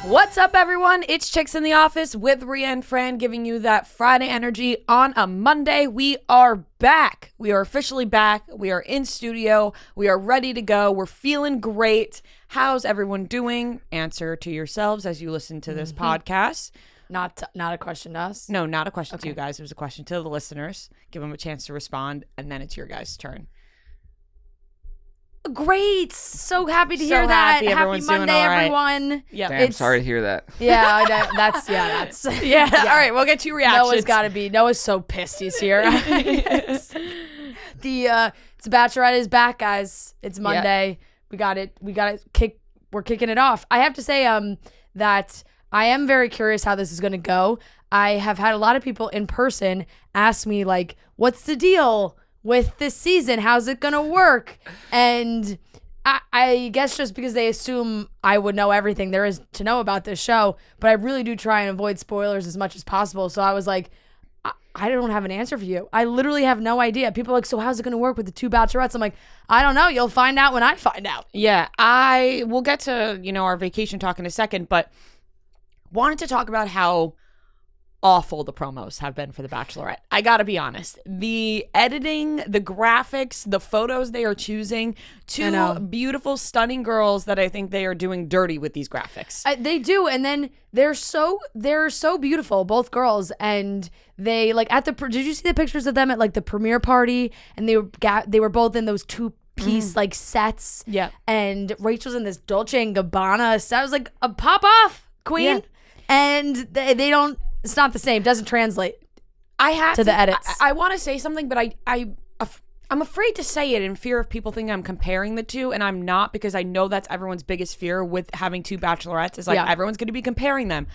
What's up, everyone? It's Chicks in the Office with Rhea and Fran, giving you that Friday energy on a Monday. We are back. We are officially back. We are in studio. We are ready to go. We're feeling great. How's everyone doing? Answer to yourselves as you listen to this podcast. Not a question to us? No, not a question to you guys. It was a question to the listeners. Give them a chance to respond, and then it's your guys' turn. Great. So happy to hear that. Happy Monday, everyone. Yeah. Damn, sorry to hear that. Yeah, that's yeah. All right, we'll get 2 reactions. Noah's got to be. Noah's so pissed he's here. It's Bachelorette is back, guys. It's Monday. Yeah. We got it. We're kicking it off. I have to say that I am very curious how this is going to go. I have had a lot of people in person ask me, like, what's the deal with this season? How's it gonna work? And I guess just because they assume I would know everything there is to know about this show, but I really do try and avoid spoilers as much as possible. So I was like, I don't have an answer for you. I literally have no idea. People are like, so how's it gonna work with the 2 Bachelorettes? I'm like, I don't know. You'll find out when I find out. Yeah, we'll get to, our vacation talk in a second, but wanted to talk about how awful the promos have been for The Bachelorette. I gotta be honest. The editing, the graphics, the photos they are choosing, 2 beautiful, stunning girls that I think they are doing dirty with these graphics. They do, and then they're so beautiful, both girls, and they like at the. Did you see the pictures of them at like the premiere party? And they were both in those 2-piece like sets. Yeah, and Rachel's in this Dolce and Gabbana set. I was like, a pop off, queen, and they don't. It's not the same. Doesn't translate. I have to the edits. I want to say something, but I'm afraid to say it in fear of people thinking I'm comparing the 2, and I'm not, because I know that's everyone's biggest fear with having 2 Bachelorettes. Is like everyone's going to be comparing them.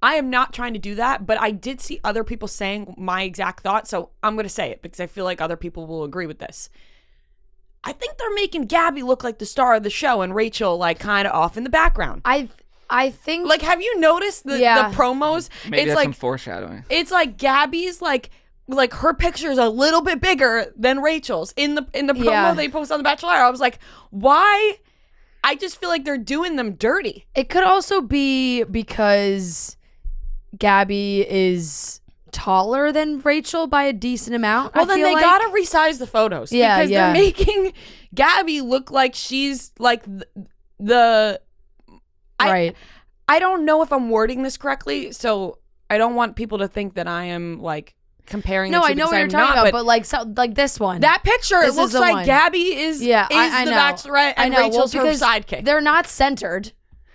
I am not trying to do that, but I did see other people saying my exact thought, so I'm going to say it because I feel like other people will agree with this. I think they're making Gabby look like the star of the show and Rachel like kind of off in the background. I think, like, have you noticed the promos? Maybe it's that's like some foreshadowing. It's like Gabby's like her picture is a little bit bigger than Rachel's in the promo they post on The Bachelorette. I was like, why? I just feel like they're doing them dirty. It could also be because Gabby is taller than Rachel by a decent amount. Well, then they gotta resize the photos because they're making Gabby look like she's like the. Right. I don't know if I'm wording this correctly, so I don't want people to think that I am like comparing. No, I know what you're talking about, but like this one, that picture, it looks like one. Gabby is the Bachelorette and Rachel's her sidekick. They're not centered.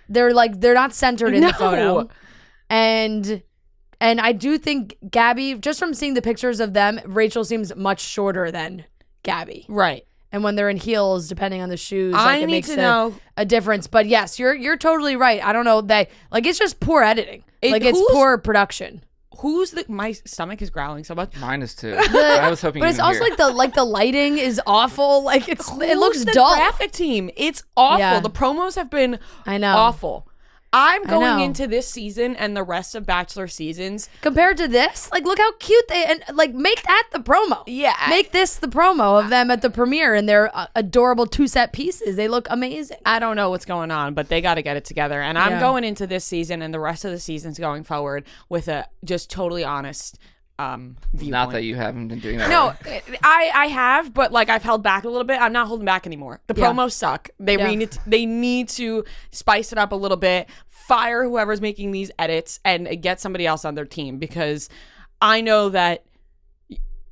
They're not centered in the photo, and I do think Gabby, just from seeing the pictures of them, Rachel seems much shorter than Gabby. Right. And when they're in heels, depending on the shoes, it makes a difference. But yes, you're totally right. I don't know, it's just poor editing. It's poor production. My stomach is growling so much. Mine is too. I was hoping. But it's also like the lighting is awful. Like it looks dull. The graphic team, it's awful. Yeah. The promos have been awful. I'm going into this season and the rest of Bachelor seasons. Compared to this, like, look how cute make that the promo. Yeah. Make this the promo of them at the premiere and their adorable 2 set pieces. They look amazing. I don't know what's going on, but they got to get it together. And I'm going into this season and the rest of the seasons going forward with a just totally honest viewpoint. Not that you haven't been doing that. No, I have, but like I've held back a little bit. I'm not holding back anymore. The promos suck. They need to spice it up a little bit. Fire whoever's making these edits and get somebody else on their team, because I know that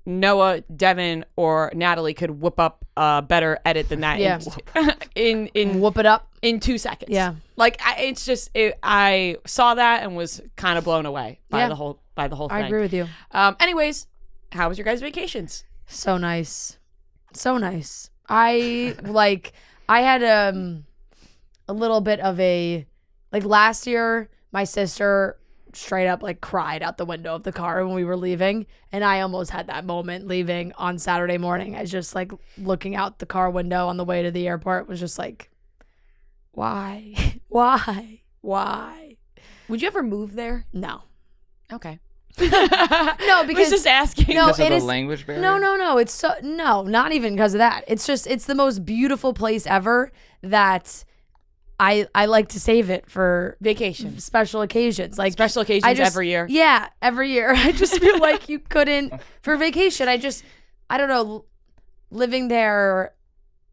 Noah, Devin, or Natalie could whip up a better edit than that. In whoop it up in 2 seconds. Yeah, like I saw that and was kind of blown away by the whole thing. I agree with you. Anyways, how was your guys' vacations? So nice. I had a little bit of a, like, last year my sister straight up like cried out the window of the car when we were leaving, and I almost had that moment leaving on Saturday morning. I was just like looking out the car window on the way to the airport, was just like, why? Would you ever move there? No. Okay. No, because I was just asking. No, because of the language barrier? No. It's not even because of that. It's the most beautiful place ever that I like to save it for vacation, special occasions, like special occasions every year. Yeah, every year. I just feel like you couldn't for vacation. I don't know, living there.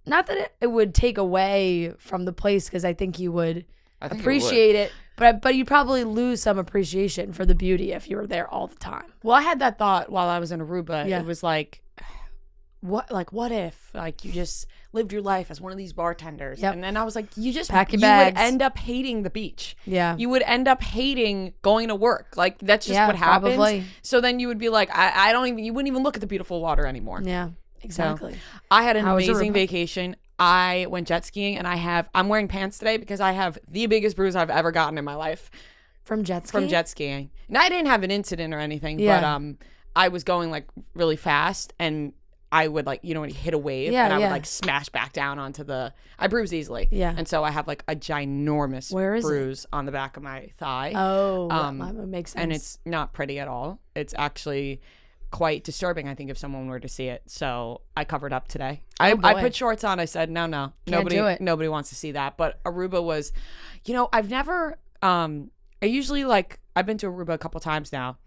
Not that it would take away from the place, because I think you would appreciate it. But you'd probably lose some appreciation for the beauty if you were there all the time. Well, I had that thought while I was in Aruba. Yeah. It was like, what if like you just lived your life as one of these bartenders? Yep. And then I was like, you pack your bags. Would end up hating the beach. Yeah. You would end up hating going to work. Like that's just what happens. Probably. So then you would be like, you wouldn't even look at the beautiful water anymore. Yeah, exactly. So, I had an How was amazing Aruba? vacation. I went jet skiing, and I'm wearing pants today because I have the biggest bruise I've ever gotten in my life. From jet skiing? From jet skiing. And I didn't have an incident or anything, Yeah. but I was going like really fast, and I would like, when you hit a wave, and I would like smash back down onto I bruise easily. Yeah. And so I have like a ginormous bruise on the back of my thigh. Oh, that makes sense. And it's not pretty at all. It's actually quite disturbing, I think, if someone were to see it. So I covered up today. I put shorts on. I said, no, nobody wants to see that. But Aruba was, I've never, I usually I've been to Aruba a couple times now.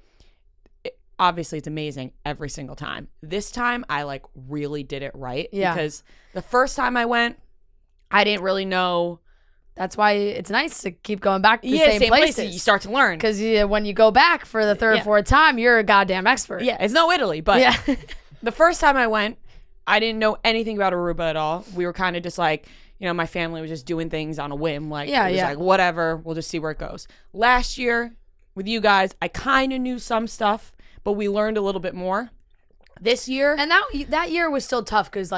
Obviously, it's amazing every single time. This time, I really did it right. Yeah. Because the first time I went, I didn't really know. That's why it's nice to keep going back to the same places. You start to learn. Because when you go back for the third or fourth time, you're a goddamn expert. Yeah, it's no Italy, but the first time I went, I didn't know anything about Aruba at all. We were kind of just like, my family was just doing things on a whim. Like, it was like, whatever, we'll just see where it goes. Last year, with you guys, I kind of knew some stuff, but we learned a little bit more. This year. And that year was still tough because,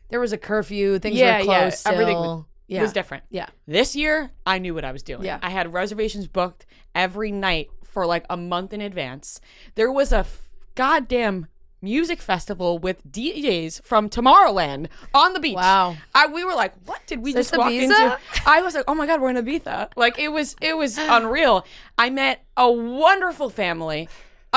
there was a curfew, things were closed still. Everything was different. Yeah. This year, I knew what I was doing. Yeah. I had reservations booked every night for a month in advance. There was a goddamn music festival with DJs from Tomorrowland on the beach. Wow. We were like, what did we Is just walk Ibiza? into? I was like, oh my God, we're in Ibiza. It was unreal. I met a wonderful family.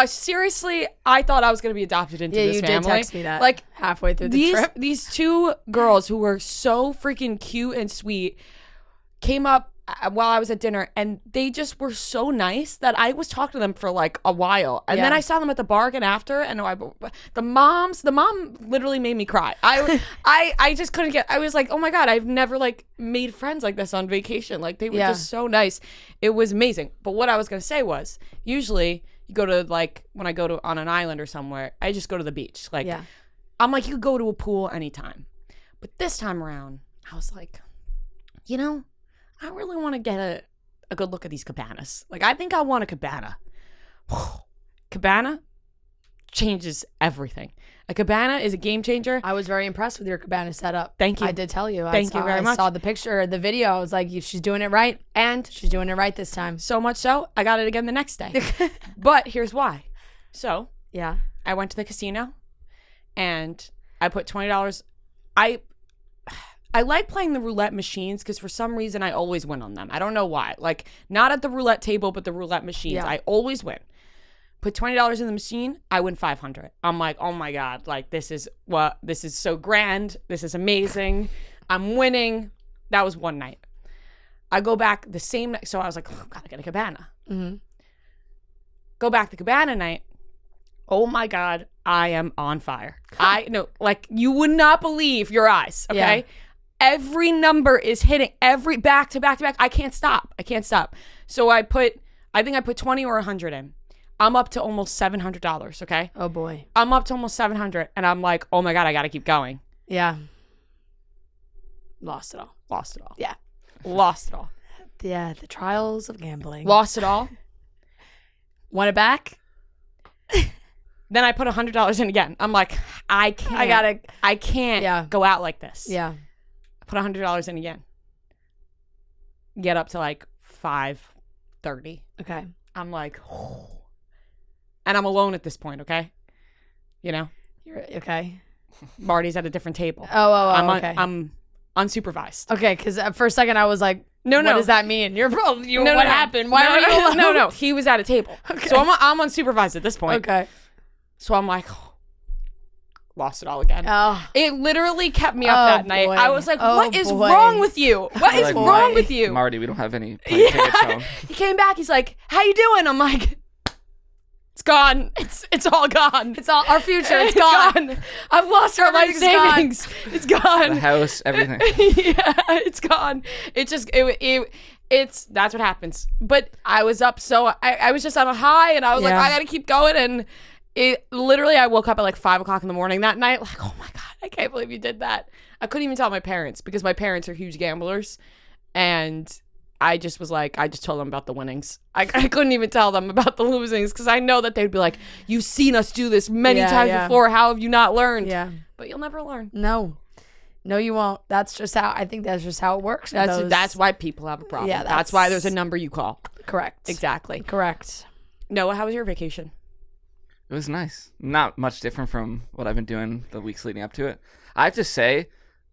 Seriously, I thought I was going to be adopted into this family. Yeah, you did text me that halfway through the trip. These two girls who were so freaking cute and sweet came up while I was at dinner, and they just were so nice that I was talking to them for a while. And then I saw them at the bar again after, and the mom literally made me cry. I just couldn't I was like, oh my God, I've never made friends like this on vacation. They were just so nice. It was amazing. But what I was going to say was, usually you go to when I go to on an island or somewhere, I just go to the beach. I'm like, you could go to a pool anytime. But this time around, I was like, I really want to get a good look at these cabanas. I think I want a cabana. Cabana changes everything. A cabana is a game changer. I was very impressed with your cabana setup. Thank you. I did tell you. Thank you very much. I saw the picture, the video. I was like, she's doing it right. And she's doing it right this time. So much so, I got it again the next day. But here's why. So, yeah, I went to the casino and I put $20. I like playing the roulette machines because for some reason I always win on them. I don't know why. Not at the roulette table, but the roulette machines. Yeah. I always win. Put $20 in the machine, I win $500. I'm like, oh my God, this is so grand. This is amazing. I'm winning. That was one night. I go back the same night. So I was like, oh, gotta get a cabana. Mm-hmm. Go back the cabana night. Oh my God, I am on fire. You would not believe your eyes. Okay. Yeah. Every number is hitting every back to back to back. I can't stop. So I think I put 20 or 100 in. I'm up to almost $700, okay? Oh boy. I'm up to almost $700 and I'm like, oh my God, I got to keep going. Yeah. Lost it all. Yeah. Lost it all. Yeah, the trials of gambling. Lost it all. Want it back? Then I put $100 in again. I'm like, I can't go out like this. Yeah. I put $100 in again. Get up to $530. Okay. I'm like, oh. And I'm alone at this point, okay? You're okay. Marty's at a different table. Okay. I'm unsupervised. Okay, because for a second I was like, no. What does that mean? What happened? Why are you alone? No. He was at a table. Okay. So I'm unsupervised at this point. Okay. So I'm like, lost it all again. Oh. It literally kept me up that night. Boy. I was like, Oh, what is boy. wrong with you? What is wrong with you? Marty, we don't have any plane tickets home. He came back. He's like, how you doing? I'm like, it's gone. It's all gone. It's all our future. It's gone. I've lost our life Everything's gone. savings. It's gone. The house, everything. Yeah, it's gone. It just it's that's what happens. But I was up I was just on a high, and I was like, I gotta keep going. And it literally, I woke up at like 5 o'clock in the morning that night, like, oh my God, I can't believe you did that. I couldn't even tell my parents because my parents are huge gamblers, and I just was like, I just told them about the winnings. I couldn't even tell them about the losings because I know that they'd be like, you've seen us do this many times before. How have you not learned? Yeah. But you'll never learn. No, you won't. That's just how it works. That's why people have a problem. Yeah, that's why there's a number you call. Correct. Exactly. Correct. Noah, how was your vacation? It was nice. Not much different from what I've been doing the weeks leading up to it. I have to say,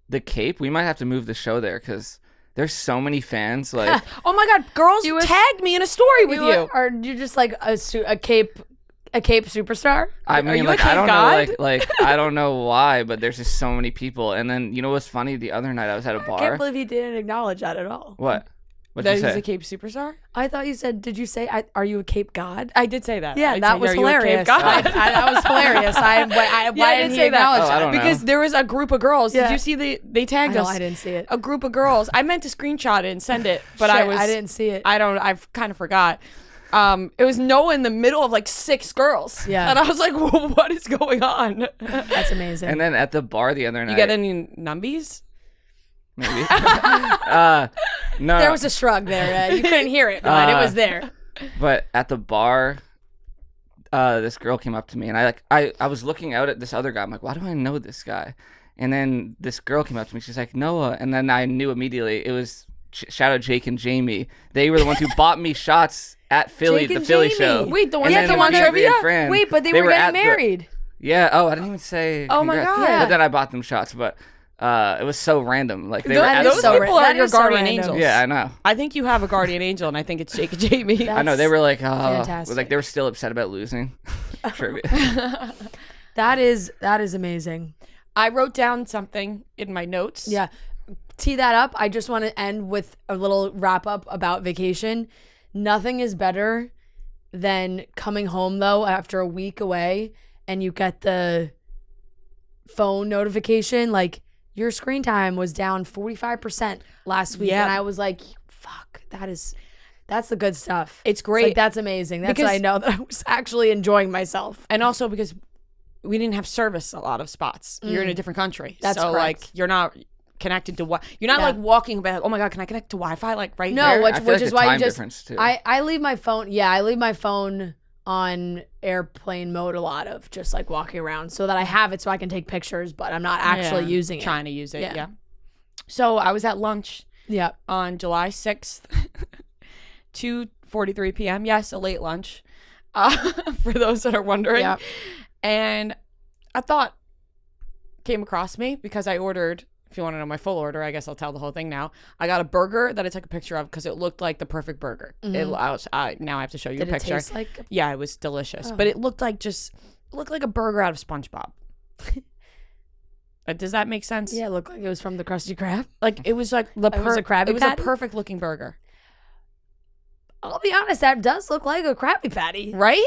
the Cape, we might have to move the show there because there's so many fans. Like, oh my God, girls tagged me in a story with you. Are you just like a Cape superstar? I mean, like, I don't know, like I don't know why, but there's just so many people. And then you know what's funny? The other night I was at a bar. I can't believe you didn't acknowledge that at all. What? What'd That you say? he's a Cape superstar? I thought you said. Did you say? Are you a Cape God? I did say that. Yeah, that was "Are you a Cape hilarious. god?" That was hilarious. Why didn't he acknowledge I that? don't know. Because there was a group of girls. Yeah. Did you see they tagged us? I didn't see it. A group of girls. I meant to screenshot it and send it, but Shit, I didn't see it. I kind of forgot. It was Noah in the middle of like 6 girls. Yeah. And I was like, well, what is going on? That's amazing. And then at the bar the other night. You get any numbies? Maybe. No. There was a shrug there. You couldn't hear it, but it was there. But at the bar, this girl came up to me, and I was looking out at this other guy. I'm like, why do I know this guy? And then this girl came up to me. She's like, Noah. And then I knew immediately it was shout out Jake and Jamie. They were the ones who bought me shots at Philly, the Philly show. Wait, the one And that then the one me and trivia? my friend, Wait, but they were getting married. Yeah. Oh, I didn't even say. Oh my congrats. God. Yeah. But then I bought them shots. But it was so random. Like they Those were at people the bar. are your guardian random. angels. Yeah, I know. I think you have a guardian angel, and I think it's Jake and Jamie. I know. They were like, fantastic. like they were still upset about losing. Trivia. That is amazing. I wrote down something in my notes. Yeah. Tee that up. I just want to end with a little wrap up about vacation. Nothing is better than coming home though after a week away and you get the phone notification like your screen time was down 45% last week. Yeah. And I was like, fuck, that's the good stuff. It's great. It's like, that's amazing. That's Because- how I know that I was actually enjoying myself. And also because we didn't have service a lot of spots. You're in a different country. That's so correct. like you're not connected to you're not like walking back, oh my God, can I connect to Wi-Fi like right No, there? I feel which like is the why time you just difference, too. I leave my phone I leave my phone on airplane mode a lot of just like walking around so that I have it so I can take pictures but I'm not actually using it. Trying to use it, Yeah. yeah. So I was at lunch Yeah. on July 6th, 2:43 p.m. Yes, a late lunch, for those that are wondering. Yeah. And a thought came across me because I ordered, if you want to know my full order, I guess I'll tell the whole thing now. I got a burger that I took a picture of because it looked like the perfect burger. Now I have to show you Did a picture. it taste like? Yeah, it was delicious. But it looked like a burger out of SpongeBob. Does that make sense? Yeah, it looked like it was from the Krusty Krab. Like it was like It was a Krabby It was Patty? a perfect looking burger, I'll be honest, that does look like a Krabby Patty. right?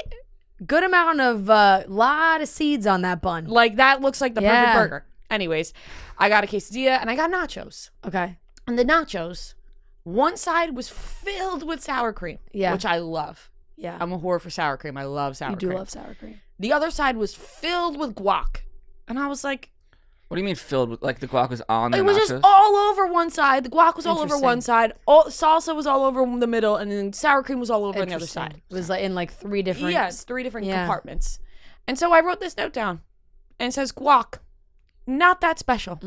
Good amount of lot of seeds on that bun. Like that looks like the Yeah. perfect burger. Anyways, I got a quesadilla and I got nachos. Okay. And the nachos, one side was filled with sour cream, Yeah. which I love. Yeah. I'm a whore for sour cream. I love sour You do cream. love sour cream. The other side was filled with guac. And I was like, What do you mean filled with, like the guac was on the it was nachos? just all over one side. The guac was all over Interesting. one side. Salsa was all over the middle. And then sour cream was all over on the other Interesting. side. It was like in like 3 different. Yes, 3 different Yeah. compartments. And so I wrote this note down. And it says, guac, not that special.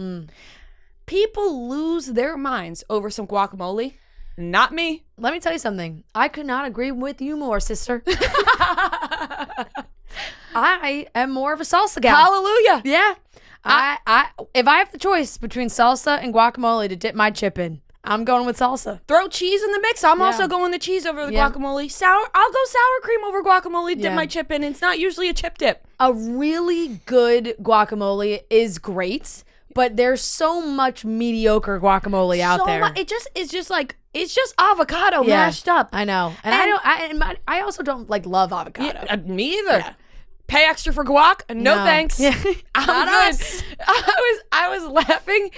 People lose their minds over some guacamole. Not me. Let me tell you something. I could not agree with you more, sister. I am more of a salsa gal. Hallelujah. Yeah. I if I have the choice between salsa and guacamole to dip my chip in, I'm going with salsa. Throw cheese in the mix. I'm also going the cheese over the guacamole. I'll go sour cream over guacamole. Dip my chip in. It's not usually a chip dip. A really good guacamole is great, but there's so much mediocre guacamole out there. It's just avocado mashed up. I know, and I also don't love avocado. Yeah, me either. Yeah. Pay extra for guac? No thanks. Yeah. I'm Not good. us. I was laughing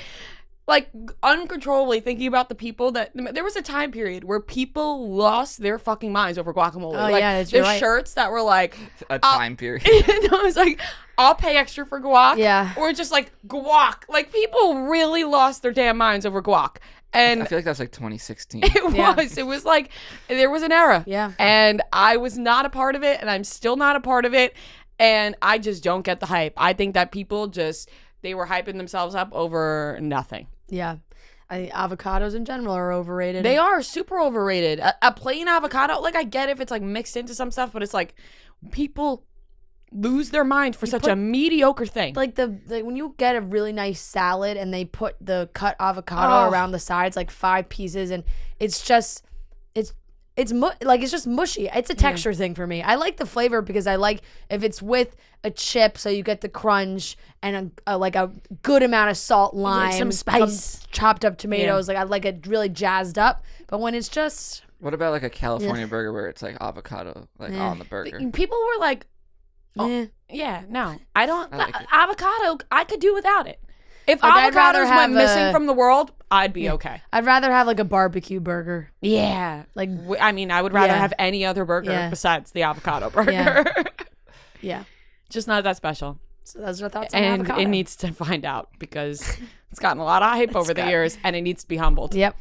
uncontrollably thinking about the people that there was a time period where people lost their fucking minds over guacamole. Oh yeah, there's shirts that were like a time period. I was like, I'll pay extra for guac. Yeah. Or just like guac. Like people really lost their damn minds over guac. And I feel like that was like 2016. It was like there was an era. Yeah. And I was not a part of it, and I'm still not a part of it. And I just don't get the hype. I think that people they were hyping themselves up over nothing. Yeah. Avocados in general are overrated. They are super overrated. A plain avocado, I get if it's mixed into some stuff, but it's people lose their mind for such a mediocre thing. When you get a really nice salad and they put the cut avocado around the sides, 5 pieces, and it's just it's just mushy. It's a texture thing for me. I like the flavor because I like if it's with a chip, so you get the crunch and a good amount of salt, lime, some spice, chopped up tomatoes. I like it really jazzed up. But when it's just what about a California burger where it's avocado on the burger? People were like, no, I don't. I like it. Avocado, I could do without it. If avocados went missing from the world, I'd be okay. I'd rather have a barbecue burger. Yeah. I would rather have any other burger besides the avocado burger. Yeah. Just not that special. So those are thoughts on and avocado. It needs to find out because it's gotten a lot of hype over the years, and it needs to be humbled. Yep.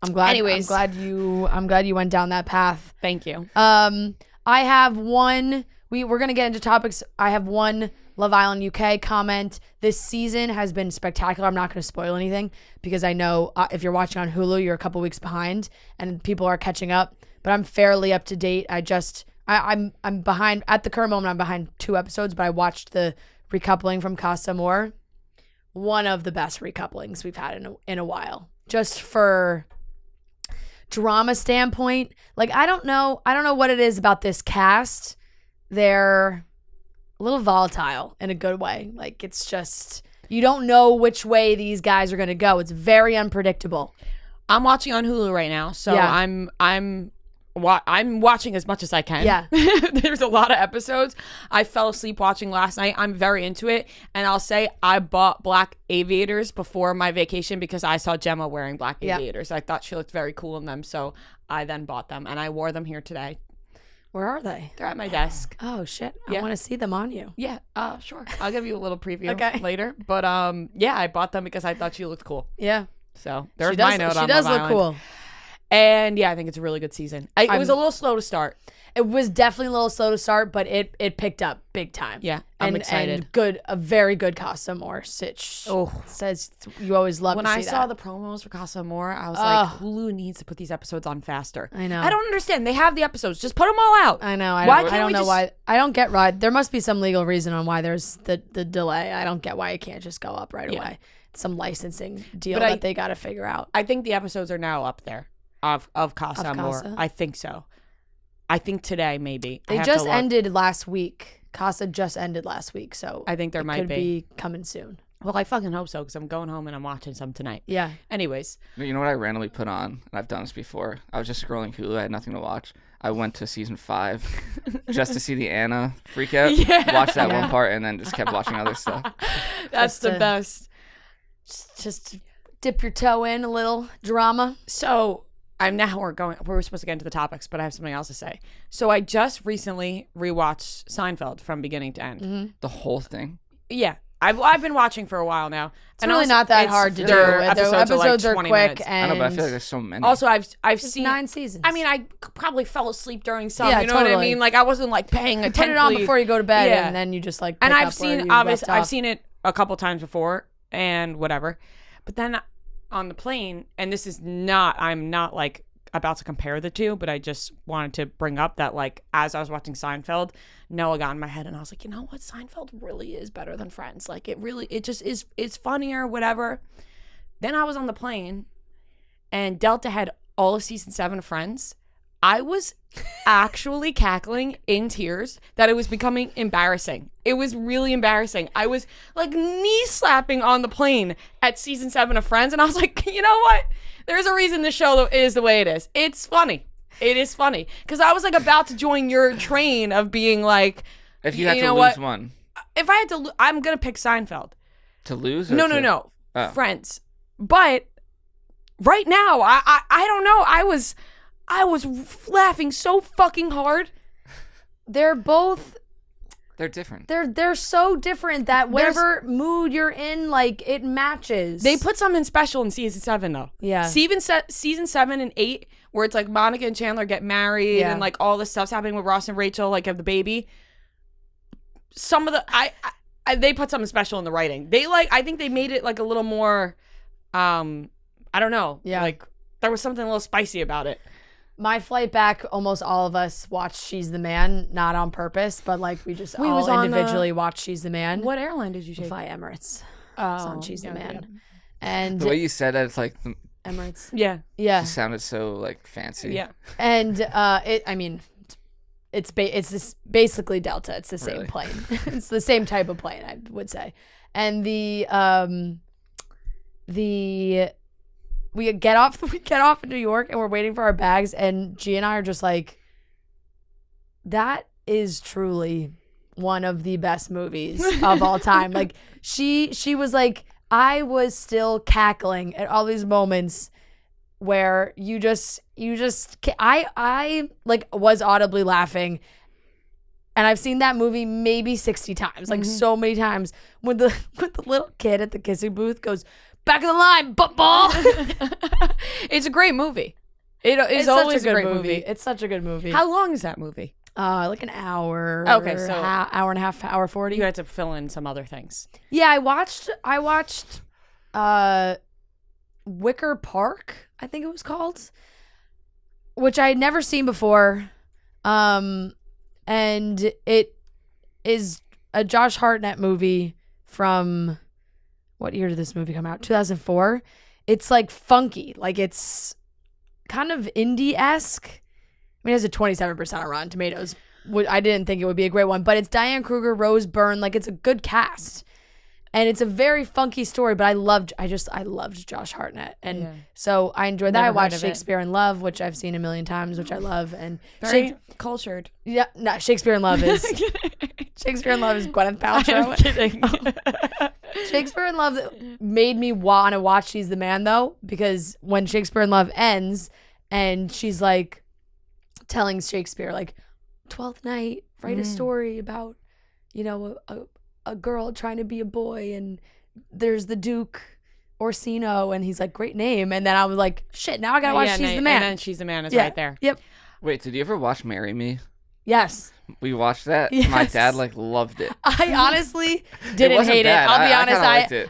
I'm glad. Anyways. I'm glad you went down that path. Thank you. I have one. We're gonna get into topics. I have one Love Island UK comment. This season has been spectacular. I'm not going to spoil anything because I know if you're watching on Hulu, you're a couple weeks behind and people are catching up. But I'm fairly up to date. I'm behind at the current moment. I'm behind 2 episodes, but I watched the recoupling from Casa Amor. One of the best recouplings we've had in a while. Just for drama standpoint, I don't know what it is about this cast. They're a little volatile in a good way. It's just you don't know which way these guys are going to go. It's very unpredictable. I'm watching on Hulu right now, so I'm watching as much as I can. Yeah. There's a lot of episodes. I fell asleep watching last night. I'm very into it, and I'll say I bought black aviators before my vacation because I saw Gemma wearing black aviators. I thought she looked very cool in them, so I then bought them, and I wore them here today. Where are they? They're at my desk. Oh shit! Yeah. I want to see them on you. Yeah, sure. I'll give you a little preview later. But I bought them because I thought she looked cool. Yeah. So there's my note on She does Love look Island. cool. And I think it's a really good season. It was a little slow to start. It was definitely a little slow to start, but it picked up big time. Yeah, I'm excited. And a very good Casa Amor. Sitch says you always love when to see I that. saw the promos for Casa Amor, I was like, Hulu needs to put these episodes on faster. I know. I don't understand. They have the episodes. Just put them all out. I know. Why can't I don't we know just... why. I don't get why. There must be some legal reason on why there's the delay. I don't get why it can't just go up right away. It's some licensing deal that they got to figure out. I think the episodes are now up there of Casa Amor. I think so. I think today maybe. They just ended last week. Casa just ended last week, so I think there might could be coming soon. Well, I fucking hope so because I'm going home and I'm watching some tonight. Yeah. Anyways. You know what I randomly put on? And I've done this before. I was just scrolling Hulu. I had nothing to watch. I went to season 5 just to see the Anna freak out. Yeah. Watched that one part and then just kept watching other stuff. That's the best. Just dip your toe in a little drama. So we're supposed to get into the topics, but I have something else to say. So I just recently rewatched Seinfeld from beginning to end. Mm-hmm. The whole thing? Yeah. I've been watching for a while now. It's really not that hard to do. Episodes are quick. Minutes. And I know, but I feel like there's so many. Also, I've seen 9 seasons. I mean, I probably fell asleep during some. Yeah, you know totally. what I mean? I wasn't paying attention. Put it on before you go to bed, and then you just pick and up I've seen I've seen it a couple times before and whatever, but then on the plane, and this is not. I'm not about to compare the two, but I just wanted to bring up that as I was watching Seinfeld, Noah got in my head and I was like, you know what, Seinfeld really is better than Friends. It just is, it's funnier, whatever. Then I was on the plane and Delta had all of season 7 of Friends, I was actually cackling in tears that it was becoming embarrassing. It was really embarrassing. I was like knee slapping on the plane at season 7 of Friends, and I was like, you know what? There's a reason this show is the way it is. It's funny. It is funny. Because I was like about to join your train of being like, if you had to lose one. If I had to, I'm going to pick Seinfeld. To lose? No. Oh. Friends. But right now, I don't know. I was laughing so fucking hard. They're different. They're so different that whatever mood you're in, like, it matches. They put something special in season 7 though. Yeah. Season 7 and 8, where it's like Monica and Chandler get married and like all this stuff's happening with Ross and Rachel, like have the baby. Some of the they put something special in the writing. I think they made it like a little more I don't know. Yeah. Like there was something a little spicy about it. My flight back, almost all of us watched She's the Man, not on purpose, but like we all individually watched She's the Man. What airline did you take? Fly Emirates. It's on She's the Man. Yeah. And the way you said that, it's like Emirates. Yeah. Yeah. It sounded so like fancy. Yeah. And it's basically Delta. It's the same plane. It's the same type of plane, I would say. And we get off in New York and we're waiting for our bags, and G and I are just like, that is truly one of the best movies of all time. Like she was like, I was still cackling at all these moments where I like was audibly laughing. And I've seen that movie maybe 60 times, like so many times, when the little kid at the kissing booth goes, "Back of the line, buttball." It's a great movie. It's always a great movie. It's such a good movie. How long is that movie? Like an hour. Okay, so hour and a half, hour 40. You had to fill in some other things. Yeah, I watched Wicker Park, I think it was called, which I had never seen before. And it is a Josh Hartnett movie from, what year did this movie come out? 2004. It's like funky. Like it's kind of indie-esque. I mean, it has a 27% on Rotten Tomatoes. I didn't think it would be a great one, but it's Diane Kruger, Rose Byrne. Like it's a good cast. And it's a very funky story, but I loved Josh Hartnett. And so I enjoyed that. I watched Shakespeare in Love, which I've seen a million times, which I love. And very cultured. Yeah, no, Shakespeare in Love is Gwyneth Paltrow. I'm kidding. Shakespeare in Love made me want to watch She's the Man, though, because when Shakespeare in Love ends and she's like telling Shakespeare, like, 12th night, write a story about, a girl trying to be a boy, and there's the Duke Orsino, and he's like, great name. And then I was like, shit, now I gotta watch She's the Man. And then She's the Man is right there. Yep. Wait, did you ever watch Marry Me? Yes. We watched that. Yes. My dad loved it. I honestly didn't hate bad. it. I'll be honest.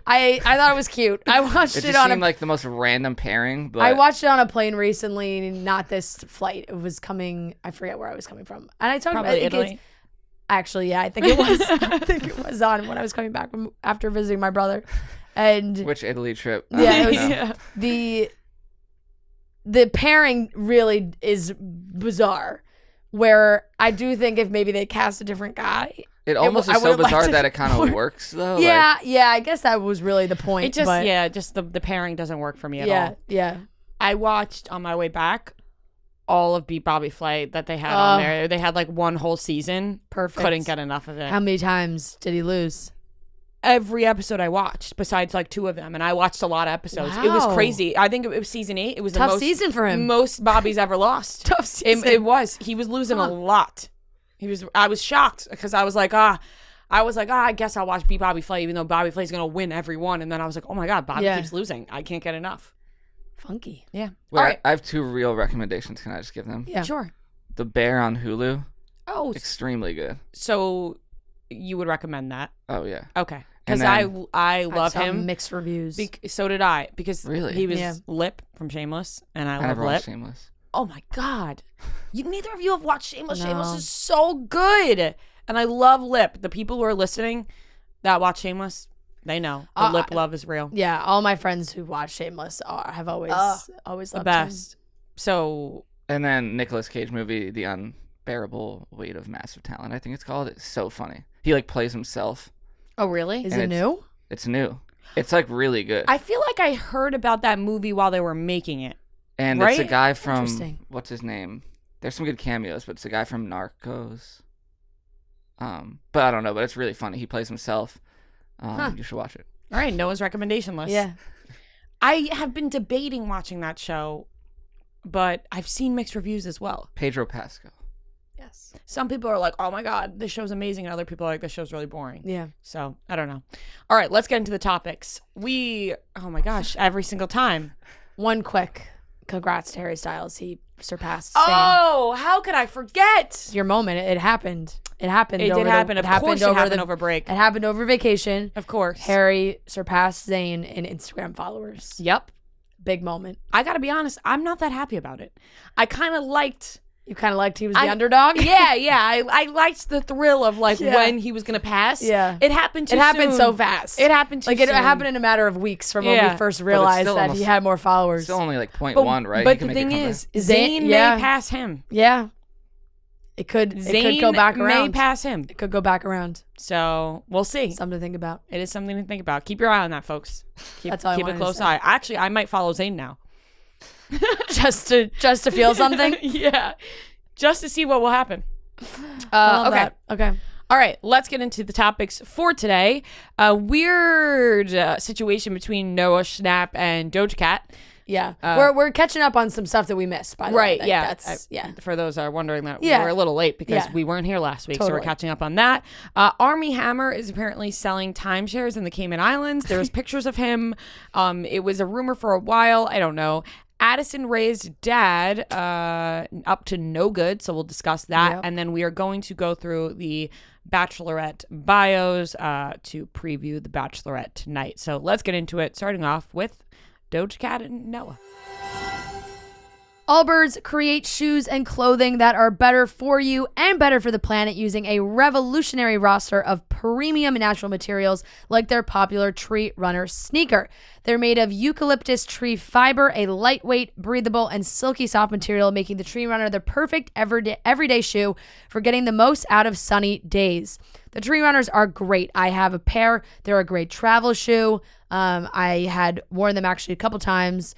I thought it was cute. I watched it on. It seemed like the most random pairing. But I watched it on a plane recently. Not this flight. It was coming. I forget where I was coming from. And I talked about Italy. Actually, yeah, I think it was. I think it was on when I was coming back from after visiting my brother. And which Italy trip? Yeah, it was the pairing really is bizarre. Where I do think if maybe they cast a different guy, it almost is so bizarre that it kind of works though. Yeah, yeah, I guess that was really the point. It just the pairing doesn't work for me at all. Yeah. I watched on my way back all of Beat Bobby Flay that they had on there. They had like one whole season. Perfect. Couldn't get enough of it. How many times did he lose? Every episode I watched, besides like 2 of them, and I watched a lot of episodes. Wow. It was crazy. I think it was season 8. It was tough the season for him. Most Bobby's ever lost. Tough season. It was. He was losing a lot. I was shocked because I was like, I guess I'll watch Beat Bobby Flay, even though Bobby Flay's gonna win every one. And then I was like, oh my god, Bobby keeps losing. I can't get enough. Funky. Yeah. Wait, all right. I have 2 real recommendations. Can I just give them? Yeah. Sure. The Bear on Hulu. Oh. Extremely good. So you would recommend that? Oh yeah. Okay. Because I love him. Mixed reviews. So did I. Because really? He was Lip from Shameless, and I love Lip. Shameless. Oh my god! Neither of you have watched Shameless. No. Shameless is so good, and I love Lip. The people who are listening that watch Shameless, They know. The lip love is real. Yeah, all my friends who watch Shameless have always loved the best. him. So. And then Nicolas Cage movie, The Unbearable Weight of Massive Talent, I think it's called. It's so funny. He like plays himself. Oh, really? Is it new? It's new. It's like really good. I feel like I heard about that movie while they were making it. And right? It's a guy from, what's his name? There's some good cameos, but it's a guy from Narcos. But I don't know, but it's really funny. He plays himself. You should watch it. All right, Noah's recommendation list. Yeah. I have been debating watching that show, but I've seen mixed reviews as well. Pedro Pascal. Yes. Some people are like, oh my God, this show's amazing. And other people are like, this show's really boring. Yeah. So, I don't know. All right, let's get into the topics. Oh my gosh, every single time. One quick congrats to Harry Styles. He surpassed Zayn. Oh, how could I forget? Your moment. It happened. It happened. It did happen. Of course it happened over break. It happened over vacation. Of course. Harry surpassed Zayn in Instagram followers. Yep. Big moment. I got to be honest. I'm not that happy about it. I kind of liked... You kind of liked he was the underdog? Yeah. I liked the thrill of when he was going to pass. Yeah. It happened too soon. It happened so fast. It happened too soon. It happened in a matter of weeks from when we first realized that he had more followers. Still only like 0.1, right? But the thing is, Zayn may pass him. Yeah. It could go back around. May pass him. It could go back around. So we'll see. Something to think about. It is something to think about. Keep your eye on that, folks. That's all keep a close eye. Actually, I might follow Zayn now. just to feel something? Yeah. Just to see what will happen. Okay. That. Okay. All right. Let's get into the topics for today. A weird situation between Noah Schnapp and Doja Cat. Yeah. We're catching up on some stuff that we missed, by the way. Right. Yeah. That's for those wondering that we're a little late because we weren't here last week. Totally. So we're catching up on that. Armie Hammer is apparently selling timeshares in the Cayman Islands. There's pictures of him. It was a rumor for a while. I don't know. Addison Rae's dad, up to no good, so we'll discuss that. Yep. And then we are going to go through the Bachelorette bios to preview the Bachelorette tonight. So let's get into it, starting off with Doja Cat and Noah. Allbirds create shoes and clothing that are better for you and better for the planet using a revolutionary roster of premium natural materials like their popular Tree Runner sneaker. They're made of eucalyptus tree fiber, a lightweight, breathable, and silky soft material, making the Tree Runner the perfect everyday shoe for getting the most out of sunny days. The Tree Runners are great. I have a pair. They're a great travel shoe. I had worn them actually a couple times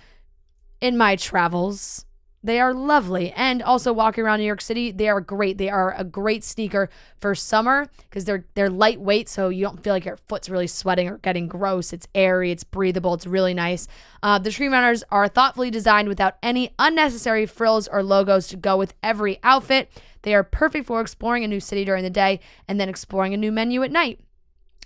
in my travels. They are lovely. And also walking around New York City, they are great. They are a great sneaker for summer because they're lightweight, so you don't feel like your foot's really sweating or getting gross. It's airy, it's breathable, it's really nice. The Tree Runners are thoughtfully designed without any unnecessary frills or logos to go with every outfit. They are perfect for exploring a new city during the day and then exploring a new menu at night.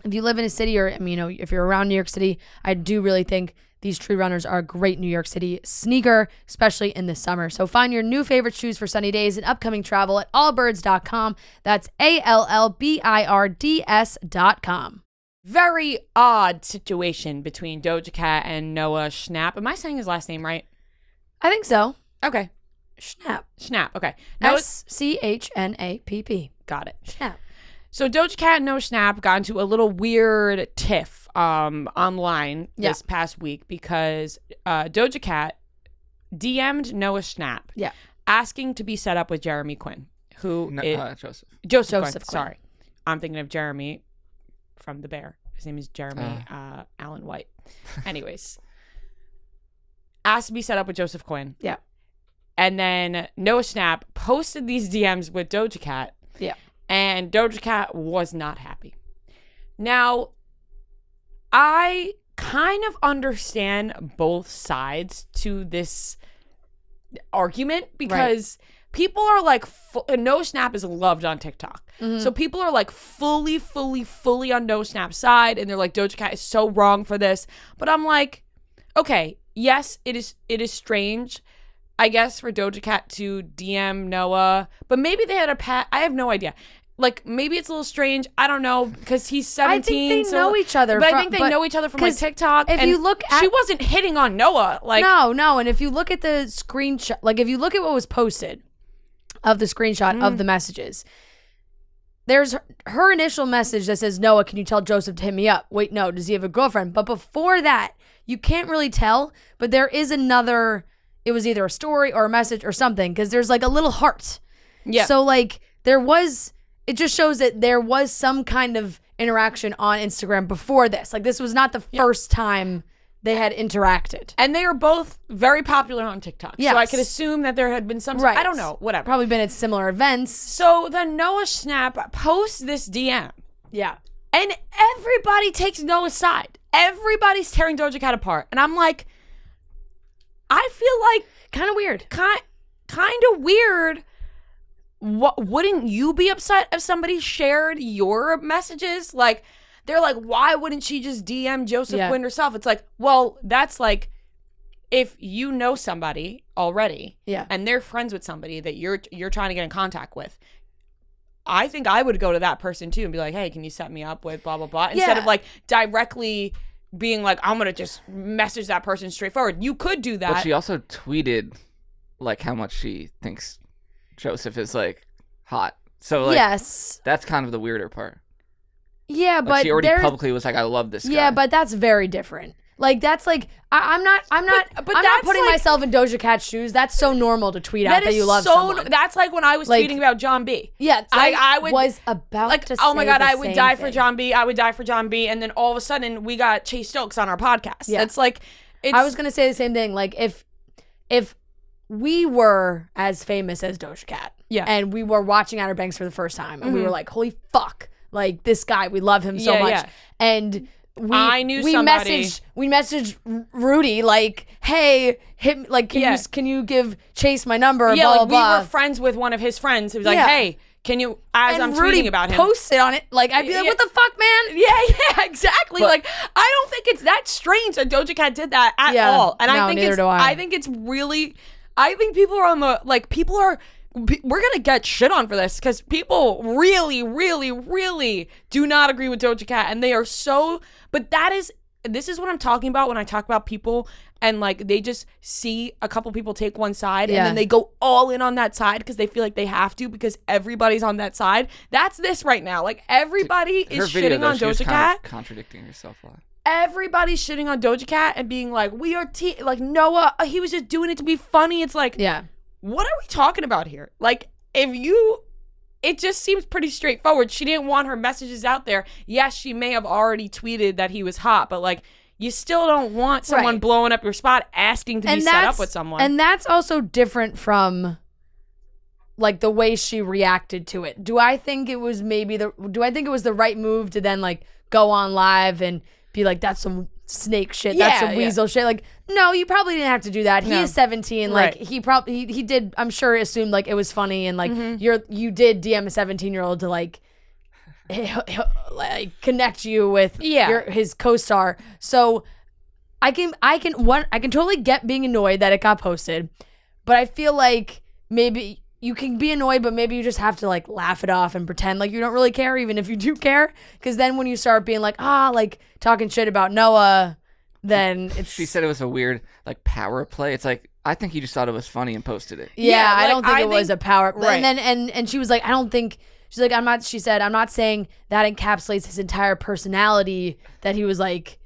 If you live in a city or if you're around New York City, I do really think these Tree Runners are a great New York City sneaker, especially in the summer. So find your new favorite shoes for sunny days and upcoming travel at allbirds.com. That's ALLBIRDS.com. Very odd situation between Doja Cat and Noah Schnapp. Am I saying his last name right? I think so. Okay. Schnapp. Okay. SCHNAPP. Got it. Schnapp. So Doja Cat and Noah Schnapp got into a little weird tiff online this past week because Doja Cat DM'd Noah Schnapp asking to be set up with Jeremy Quinn, Joseph Quinn. Sorry. I'm thinking of Jeremy from The Bear. His name is Jeremy Allen White. Anyways. Asked to be set up with Joseph Quinn. Yeah. And then Noah Schnapp posted these DMs with Doja Cat. Yeah. And Doja Cat was not happy. Now, I kind of understand both sides to this argument because people are like, No Schnapp is loved on TikTok. Mm-hmm. So people are like fully on No Schnapp's side. And they're like, Doja Cat is so wrong for this. But I'm like, okay, yes, it is strange, I guess, for Doja Cat to DM Noah. But maybe they had I have no idea. Like, maybe it's a little strange. I don't know, because he's 17. I think they know each other. But I think they know each other from, like, TikTok. If you look at... She wasn't hitting on Noah. Like, No. And if you look at the screenshot... Like, if you look at what was posted of the screenshot of the messages, there's her initial message that says, Noah, can you tell Joseph to hit me up? Wait, no, does he have a girlfriend? But before that, you can't really tell, but there is another, it was either a story or a message or something, because there's like a little heart. Yeah. So like it just shows that there was some kind of interaction on Instagram before this. Like this was not the first time they had interacted. And they are both very popular on TikTok. Yes. So I could assume that there had been some, I don't know, whatever. Probably been at similar events. So then Noah Schnapp posts this DM. Yeah. And everybody takes Noah's side. Everybody's tearing Doja Cat apart. And I'm like, I feel like kind of weird. Kind of weird. What, wouldn't you be upset if somebody shared your messages? Like, they're like, why wouldn't she just DM Joseph Quinn herself? It's like, well, that's like, if you know somebody already, and they're friends with somebody that you're trying to get in contact with, I think I would go to that person too and be like, hey, can you set me up with blah, blah, blah, instead of like directly being like, I'm going to just message that person straightforward. You could do that. But she also tweeted like how much she thinks Joseph is like hot. So like, that's kind of the weirder part. Yeah, like, but she already publicly was like, I love this guy. Yeah, but that's very different. Like that's like I'm not putting myself in Doja Cat's shoes. That's so normal to tweet out that you love someone. That's like when I was tweeting about John B. Yeah, I was about to say oh my god, I would die thing. for John B. I would die for John B. And then all of a sudden we got Chase Stokes on our podcast. Yeah, it's like I was gonna say the same thing. Like if we were as famous as Doja Cat, and we were watching Outer Banks for the first time, and we were like, holy fuck. Like this guy, we love him so much, and we messaged Rudy like, hey, can you give Chase my number? Yeah, blah, like blah, we were friends with one of his friends who was like, hey, can you? As I'm Rudy tweeting about him, posted on it. Like I'd be like, what the fuck, man? Yeah, exactly. But, like I don't think it's that strange that Doja Cat did that at all, and I think it's really. I think people are on the we're going to get shit on for this because people really, really, really do not agree with Doja Cat. And they are so, but this is what I'm talking about when I talk about people and like they just see a couple people take one side and then they go all in on that side because they feel like they have to because everybody's on that side. That's this right now. Like everybody is shitting on Doja Cat. Contradicting yourself a lot. Everybody's shitting on Doja Cat and being like, we are like Noah, he was just doing it to be funny. It's like, what are we talking about here? Like, it just seems pretty straightforward. She didn't want her messages out there. Yes, she may have already tweeted that he was hot, but like, you still don't want someone blowing up your spot asking to be set up with someone. And that's also different from like the way she reacted to it. Do I think it was the right move to then like go on live and be like, that's some snake shit, that's some weasel shit? Like, no, you probably didn't have to do that. He is 17. Like he did, I'm sure, assumed like it was funny and like you did DM a 17-year-old to like like connect you with his co-star. So I can totally get being annoyed that it got posted, but I feel like maybe you can be annoyed, but maybe you just have to like laugh it off and pretend like you don't really care, even if you do care. Because then when you start being like, like talking shit about Noah, then it's... She said it was a weird like power play. It's like, I think he just thought it was funny and posted it. Yeah, like, I don't think it was a power play. Right. And then and she was like, I don't think... She's like, I'm not saying that encapsulates his entire personality, that he was like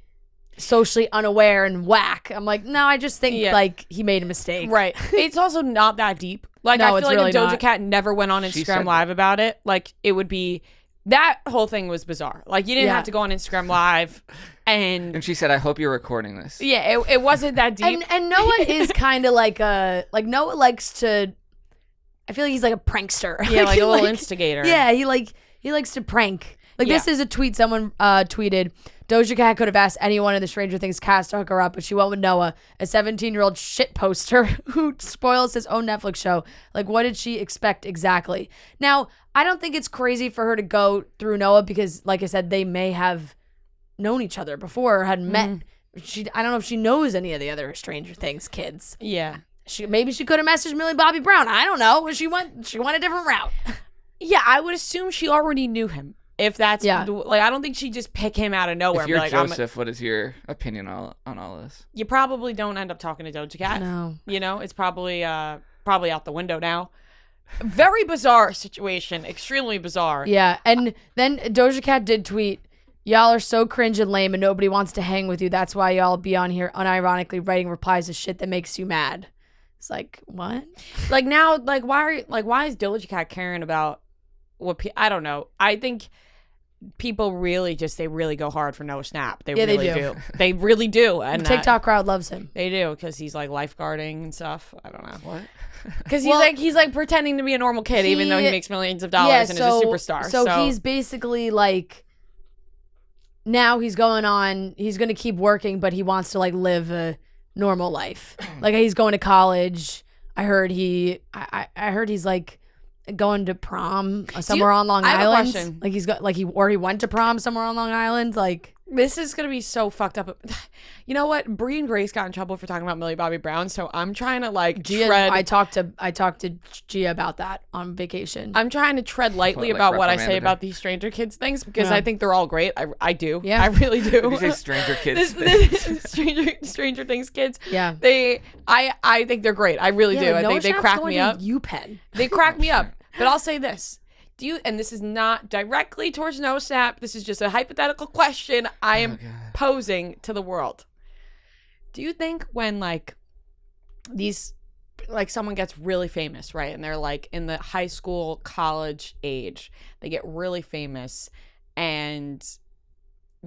socially unaware and whack. I'm like, no, I just think like he made a mistake. Right. It's also not that deep. Like, no, I feel like really if Doja Cat never went on Instagram Live about it, like it would be, that whole thing was bizarre. Like you didn't have to go on Instagram Live and she said, I hope you're recording this. Yeah, it wasn't that deep. And Noah is kind of like Noah likes to, I feel like he's like a prankster. Yeah, like a little instigator. Yeah, he likes to prank. Like this is a tweet someone tweeted. Doja Cat could have asked anyone in the Stranger Things cast to hook her up, but she went with Noah, a 17-year-old shit poster who spoils his own Netflix show. Like, what did she expect exactly? Now, I don't think it's crazy for her to go through Noah because, like I said, they may have known each other before or had met. I don't know if she knows any of the other Stranger Things kids. Yeah. Maybe she could have messaged Millie Bobby Brown. I don't know. She went a different route. Yeah, I would assume she already knew him. If that's like, I don't think she'd just pick him out of nowhere. If you're like, Joseph, what is your opinion on all this? You probably don't end up talking to Doja Cat. No, you know, it's probably out the window now. Very bizarre situation. Extremely bizarre. Yeah, and then Doja Cat did tweet, "Y'all are so cringe and lame and nobody wants to hang with you. That's why y'all be on here unironically writing replies to shit that makes you mad." It's like, what? Like now, like why is Doja Cat caring about what I don't know. I think people really they really go hard for Noah Schnapp. They do. They really do. And the TikTok crowd loves him. They do because he's like lifeguarding and stuff. I don't know. What? Because he's like pretending to be a normal kid even though he makes millions of dollars and is a superstar. So he's basically like, now he's going to keep working, but he wants to like live a normal life. Like he's going to college. I heard he's like going to prom somewhere on Long Island. I have a question. Like he went to prom somewhere on Long Island. Like, this is gonna be so fucked up. You know what? Bree and Grace got in trouble for talking about Millie Bobby Brown, so I'm trying to like tread. I talked to Gia about that on vacation. I'm trying to tread lightly about what I say about these Stranger Kids things because I think they're all great. I do. Yeah, I really do. Did you say Stranger Kids? Stranger Things kids. Yeah. I think they're great. I really do. I think they crack me up. UPenn. They crack me up. But I'll say this. And this is not directly towards Noah Schnapp. This is just a hypothetical question I am posing to the world. Do you think when like someone gets really famous, right? And they're like in the high school, college age, they get really famous and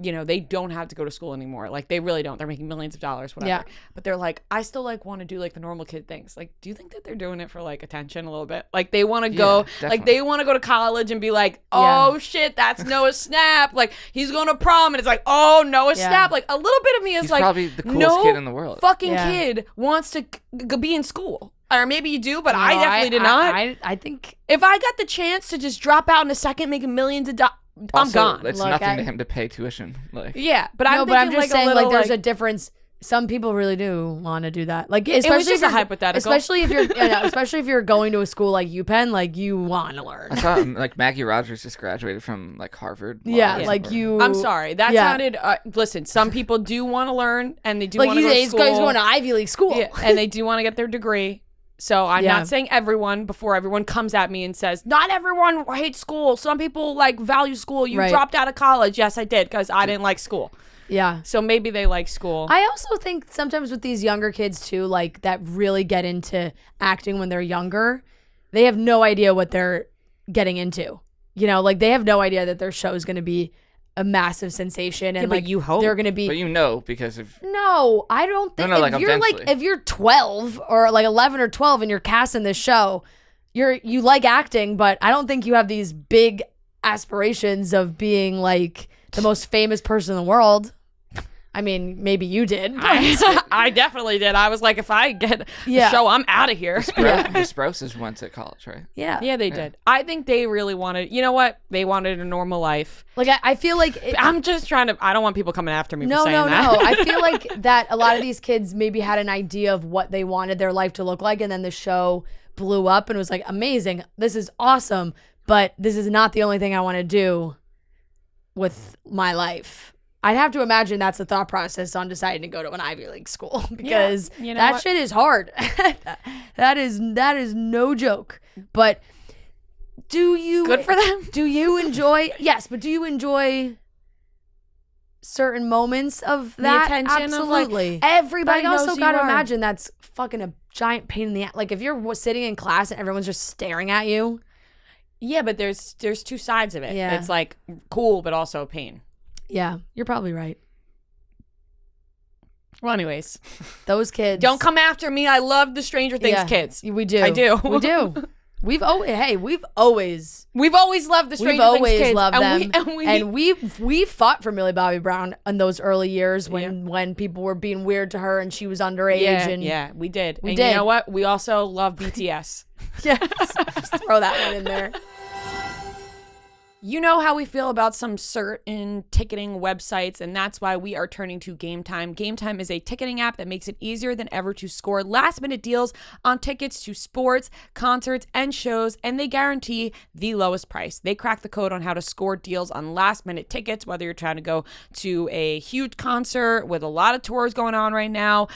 you know, they don't have to go to school anymore. Like they really don't. They're making millions of dollars, whatever. Yeah. But they're like, I still like want to do like the normal kid things. Like, do you think that they're doing it for like attention a little bit? Like they want to go, like they want to go to college and be like, oh shit, that's Noah Schnapp. Like he's going to prom and it's like, oh, Noah Schnapp. Like a little bit of me is he's like, probably the coolest kid in the world. Fucking kid wants to be in school. Or maybe you do, but I definitely did not. I think if I got the chance to just drop out in a second, making millions of dollars, I'm gone. It's nothing to him to pay tuition. Like, yeah, but I'm just like saying, like, there's a difference. Some people really do want to do that. Like, especially if you're hypothetical. Especially if you're, especially if you're going to a school like UPenn, like you want to learn. I saw like Maggie Rogers just graduated from like Harvard. Like you. I'm sorry, that sounded. Listen, some people do want to learn, and they do want to go to school. He's going to Ivy League school, and they do want to get their degree. So I'm not saying everyone before everyone comes at me and says, not everyone hates school. Some people like value school. You dropped out of college. Yes, I did because I didn't like school. Yeah. So maybe they like school. I also think sometimes with these younger kids too, like that really get into acting when they're younger, they have no idea what they're getting into. You know, like they have no idea that their show is going to be a massive sensation and like you hope they're gonna be, but you know, because of I don't think like if you're eventually. like if you're 12 or like 11 or 12 and you're cast in this show, you like acting, but I don't think you have these big aspirations of being like the most famous person in the world. I mean, maybe you did. I definitely did. I was like, if I get a show, I'm out of here. The Sprouses went to college, right? Yeah, they did. I think they really wanted, you know what? They wanted a normal life. Like, I feel like... I'm just trying to... I don't want people coming after me for saying that. No. I feel like that a lot of these kids maybe had an idea of what they wanted their life to look like, and then the show blew up and was like, amazing. This is awesome, but this is not the only thing I want to do with my life. I'd have to imagine that's the thought process on deciding to go to an Ivy League school because that shit is hard. that is no joke. But do you... Good for them. Do you enjoy... Yes, but do you enjoy certain moments of that? The attention Absolutely. Of like, everybody knows I also got to imagine that's fucking a giant pain in the ass. Like if you're sitting in class and everyone's just staring at you. Yeah, but there's two sides of it. Yeah. It's like cool, but also a pain. Yeah, you're probably right. Well, anyways, those kids. Don't come after me. I love the Stranger Things kids. We do. I do. We do. We've always loved the Stranger Things kids. Loved them. And we fought for Millie Bobby Brown in those early years when people were being weird to her and she was underage. Yeah, we did. You know what? We also love BTS. Yes. Just throw that one in there. You know how we feel about some certain ticketing websites, and that's why we are turning to Game Time. Game Time is a ticketing app that makes it easier than ever to score last-minute deals on tickets to sports, concerts, and shows, and they guarantee the lowest price. They crack the code on how to score deals on last-minute tickets, whether you're trying to go to a huge concert with a lot of tours going on right now.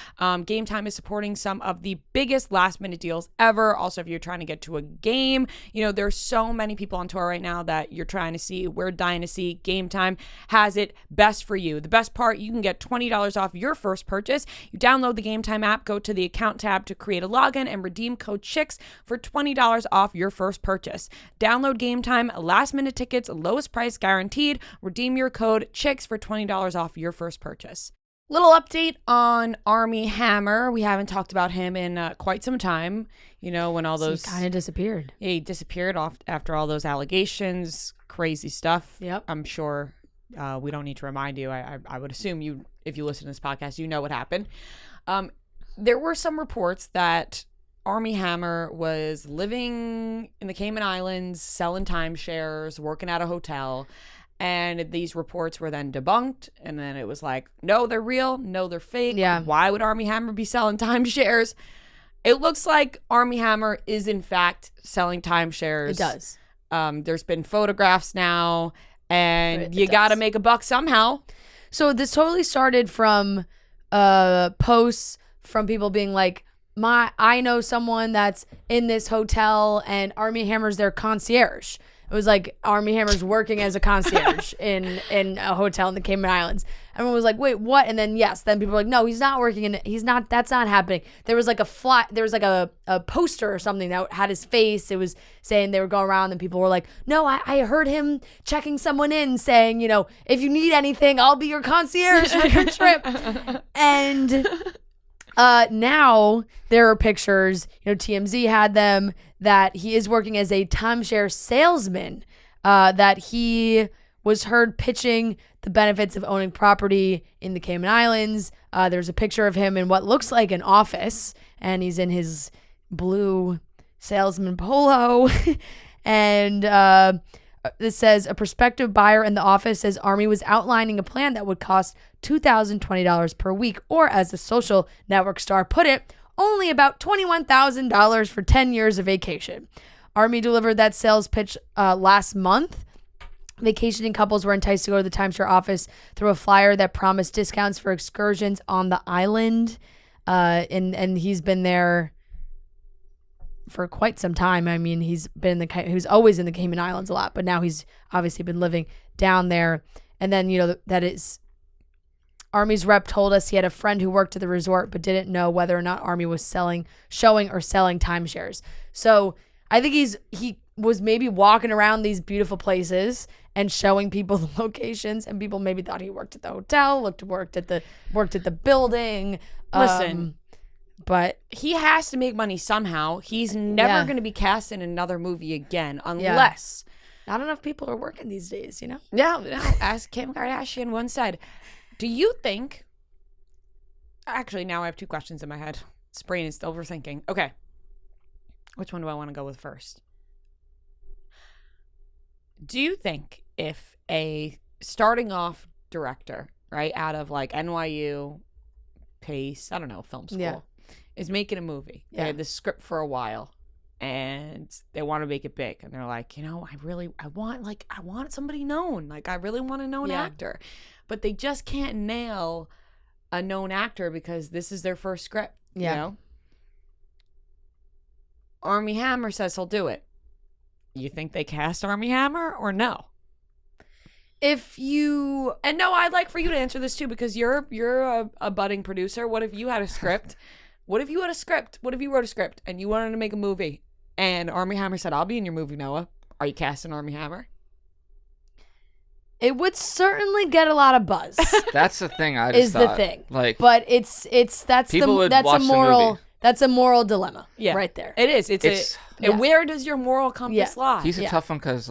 Game Time is supporting some of the biggest last-minute deals ever. Also, if you're trying to get to a game, there's so many people on tour right now that you're trying to see. We're dying to see. Game Time has it best for you. The best part, you can get $20 off your first purchase. You download the Game Time app, go to the account tab to create a login, and redeem code CHICKS for $20 off your first purchase. Download Game Time, last minute tickets, lowest price guaranteed. Redeem your code CHICKS for $20 off your first purchase. Little update on Armie Hammer. We haven't talked about him in quite some time. When all those... He kind of disappeared. Yeah, he disappeared off after all those allegations, crazy stuff. Yep. I'm sure we don't need to remind you. I would assume if you listen to this podcast, you know what happened. There were some reports that Armie Hammer was living in the Cayman Islands, selling timeshares, working at a hotel. And these reports were then debunked. And then it was like, no, they're real. No, they're fake. Yeah. Why would Armie Hammer be selling timeshares? It looks like Armie Hammer is, in fact, selling timeshares. It does. There's been photographs now. And you got to make a buck somehow. So this totally started from posts from people being like, I know someone that's in this hotel and Armie Hammer's their concierge. It was like Armie Hammer's working as a concierge in a hotel in the Cayman Islands. Everyone was like, wait, what? And then then people were like, no, he's not working in it. That's not happening. There was like a poster or something that had his face. It was saying they were going around and people were like, no, I heard him checking someone in saying, if you need anything, I'll be your concierge for your trip. And now there are pictures, TMZ had them, that he is working as a timeshare salesman, that he was heard pitching the benefits of owning property in the Cayman Islands. There's a picture of him in what looks like an office, and he's in his blue salesman polo. And this says, a prospective buyer in the office says Armie was outlining a plan that would cost $2,020 per week, or as the social network star put it, only about $21,000 for 10 years of vacation. Armie delivered that sales pitch last month. Vacationing couples were enticed to go to the timeshare office through a flyer that promised discounts for excursions on the island. And he's been there for quite some time. I mean, he was always in the Cayman Islands a lot, but now he's obviously been living down there. And then, that is... Armie's rep told us he had a friend who worked at the resort but didn't know whether or not Armie was showing or selling timeshares. So I think he was maybe walking around these beautiful places and showing people the locations, and people maybe thought he worked at the hotel, worked at the building. Listen, but he has to make money somehow. He's never going to be cast in another movie again unless not enough people are working these days, No, as Kim Kardashian once said. Do you think... Actually, now I have two questions in my head. This brain is still overthinking. Okay. Which one do I want to go with first? Do you think if a starting off director, right, out of like NYU, Pace, I don't know, film school, is making a movie, they had this script for a while, and they want to make it big, and they're like, I want somebody known. Like, I really want a known actor. But they just can't nail a known actor because this is their first script. Armie Hammer says he'll do it. You think they cast Armie Hammer or no? No, I'd like for you to answer this too, because you're a budding producer. What if you had a script? What if you wrote a script and you wanted to make a movie and Armie Hammer said, I'll be in your movie, Noah. Are you casting Armie Hammer? It would certainly get a lot of buzz. That's the thing. I just thought, the thing. Like, but that's a moral dilemma. Right there. It is. Where does your moral compass lie? He's a tough one because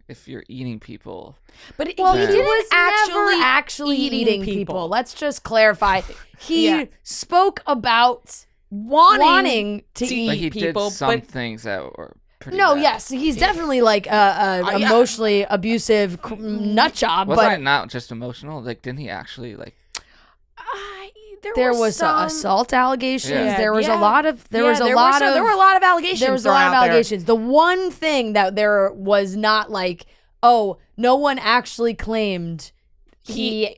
if you're eating people, but he was never actually eating people. Let's just clarify. He spoke about wanting to eat he people. Did some things that were. pretty No, bad. yes, he's definitely like a emotionally abusive nut job. Wasn't but it not just emotional? Like, didn't he actually like? there was some assault allegations. Yeah. There was Yeah. a lot of there were a lot of allegations. There was a lot of allegations. The one thing that there was not like, oh, no one actually claimed he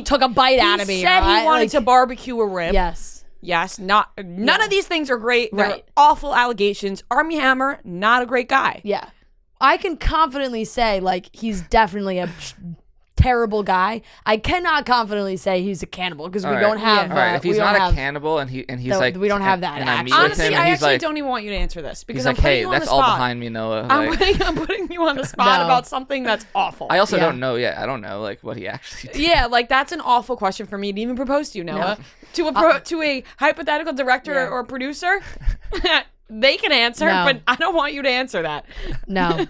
took a bite out of me. He said right? he wanted Like, to barbecue a rib. Yes. Yes. None of these things are great. They're Right. awful allegations. Armie Hammer, not a great guy. Yeah. I can confidently say, like, he's definitely a terrible guy. I cannot confidently say he's a cannibal because we don't have. All right, if he's we don't not have- a cannibal and he's like, we don't have that And I meet action. with Honestly, him, I and he's actually like, don't even want you to answer this because he's I'm like, putting hey, you on that's the all spot. behind me, Noah. I'm Like, putting you on the spot No. about something that's awful. I also Yeah. don't know yet. I don't know like what he actually did. Yeah, like that's an awful question for me to even propose to you, Noah. To a hypothetical director or producer, they can answer, No. but I don't want you to answer that. No.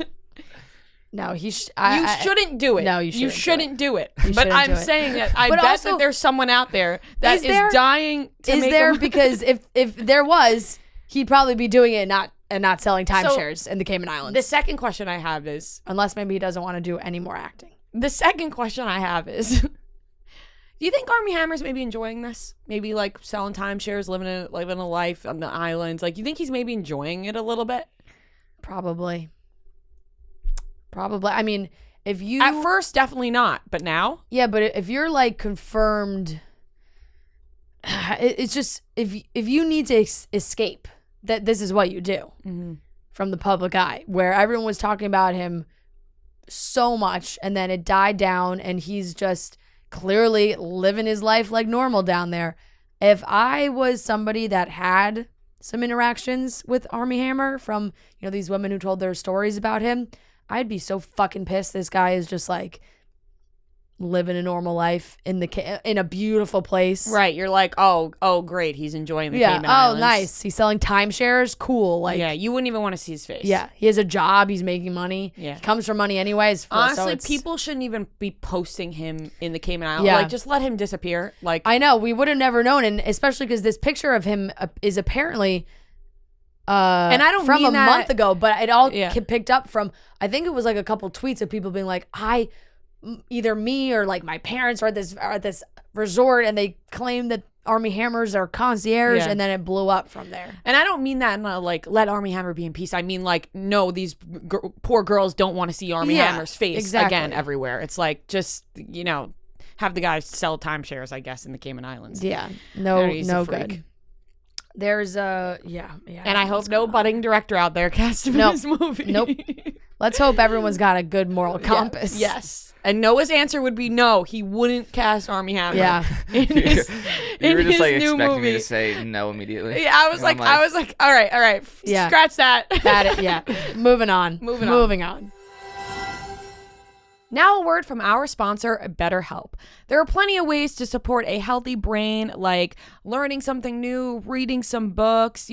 No, he You shouldn't do it. No, you shouldn't do it. You But shouldn't I'm do it. saying that I But bet also- that there's someone out there that Is there- dying to Is make there him- because if there was, he'd probably be doing it and not selling So, timeshares in the Cayman Islands. The second question I have is Unless maybe he doesn't want to do any more acting. do you think Armie Hammer's maybe enjoying this? Maybe like selling timeshares, living a life on the islands. Like, you think he's maybe enjoying it a little bit? Probably. I mean, if you At first, definitely not. But now, yeah, but if you're like confirmed, it's just if you need to escape, that this is what you do from the public eye, where everyone was talking about him so much, and then it died down, and he's just clearly living his life like normal down there. If I was somebody that had some interactions with Armie Hammer from, these women who told their stories about him, I'd be so fucking pissed. This guy is just like living a normal life in a beautiful place. right? You're like, oh, great, he's enjoying the Yeah. Cayman Oh, Islands. nice. He's selling timeshares. Cool. Like, yeah, you wouldn't even want to see his face. yeah. He has a job. He's making money. Yeah. He comes from money anyways. Honestly, people shouldn't even be posting him in the Cayman Islands. Yeah. Like, just let him disappear. Like, I know. We would have never known. And especially because this picture of him is apparently and I don't from mean a that- month ago, but it all Yeah. picked up from, I think it was like a couple tweets of people being like, either me or like my parents are at this resort, and they claim that Armie Hammers are concierge, Yeah. and then it blew up from there. And I don't mean that in a, like, let Armie Hammer be in peace. I mean, like, no, these poor girls don't want to see Armie Yeah, Hammer's face exactly. again everywhere. It's like, just, have the guys sell timeshares, I guess, in the Cayman Islands. Yeah, no He's a freak. good. There's yeah. And I hope no budding director out there cast him in Nope. this movie. Nope. Let's hope everyone's got a good moral compass. Yes. And Noah's answer would be no, he wouldn't cast Armie Hammer. Yeah. In his, You were in just like his new expecting movie. me to say no immediately. Yeah, I was And like, I'm all right. Yeah. Scratch that. Yeah. Moving on. Moving on. Now a word from our sponsor, BetterHelp. There are plenty of ways to support a healthy brain, like learning something new, reading some books,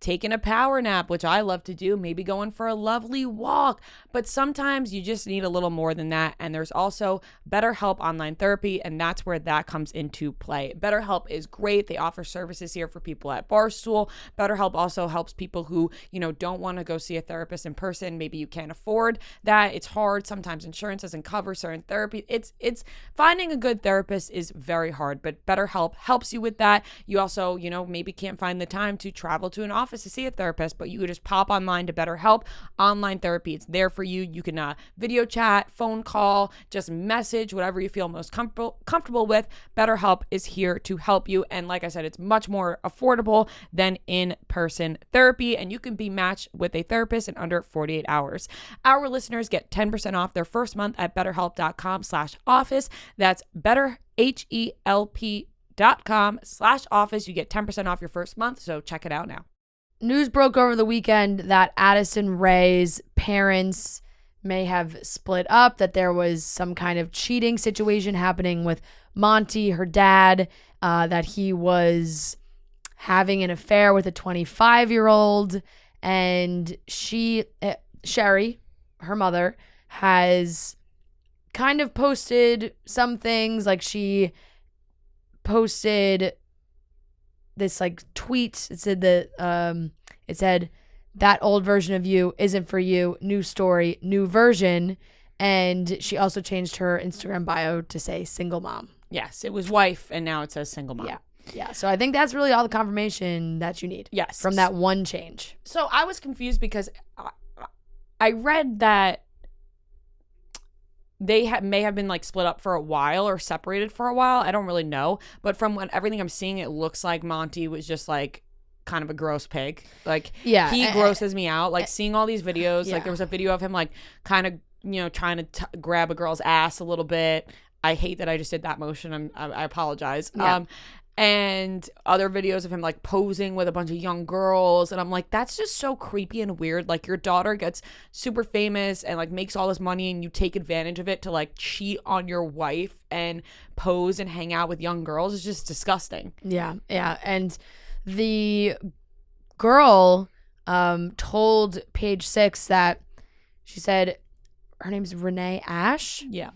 taking a power nap, which I love to do, maybe going for a lovely walk. But sometimes you just need a little more than that. And there's also BetterHelp online therapy, and that's where that comes into play. BetterHelp is great. They offer services here for people at Barstool. BetterHelp also helps people who, don't want to go see a therapist in person. Maybe you can't afford that. It's hard. Sometimes insurance doesn't cover certain therapy. It's finding a good therapist is very hard, but BetterHelp helps you with that. You also, maybe can't find the time to travel to an office to see a therapist, but you could just pop online to BetterHelp. Online therapy, it's there for you. You can video chat, phone call, just message, whatever you feel most comfortable with. BetterHelp is here to help you. And like I said, it's much more affordable than in-person therapy, and you can be matched with a therapist in under 48 hours. Our listeners get 10% off their first month at BetterHelp.com/office. That's BetterHelp.com/office. You get 10% off your first month, so check it out now. News broke over the weekend that Addison Rae's parents may have split up, that there was some kind of cheating situation happening with Monty, her dad, that he was having an affair with a 25-year-old, and Sherry, her mother, has kind of posted some things. Like, she posted this like tweet. It said that old version of you isn't for you. New story, new version. And she also changed her Instagram bio to say single mom. Yes, it was wife, and now it says single mom. Yeah. So I think that's really all the confirmation that you need. Yes. From that one change. So I was confused because I read that they may have been like split up for a while or separated for a while. I don't really know. But from everything I'm seeing, it looks like Monty was just like kind of a gross pig. Like, he grosses me out. Like, seeing all these videos, like there was a video of him like kind of, trying to grab a girl's ass a little bit. I hate that I just did that motion. I apologize. Yeah. And other videos of him like posing with a bunch of young girls, and I'm like, that's just so creepy and weird. Like, your daughter gets super famous and like makes all this money, and you take advantage of it to like cheat on your wife and pose and hang out with young girls. It's just disgusting. Yeah. And the girl told Page Six that she said her name's Renee Ash. Yeah.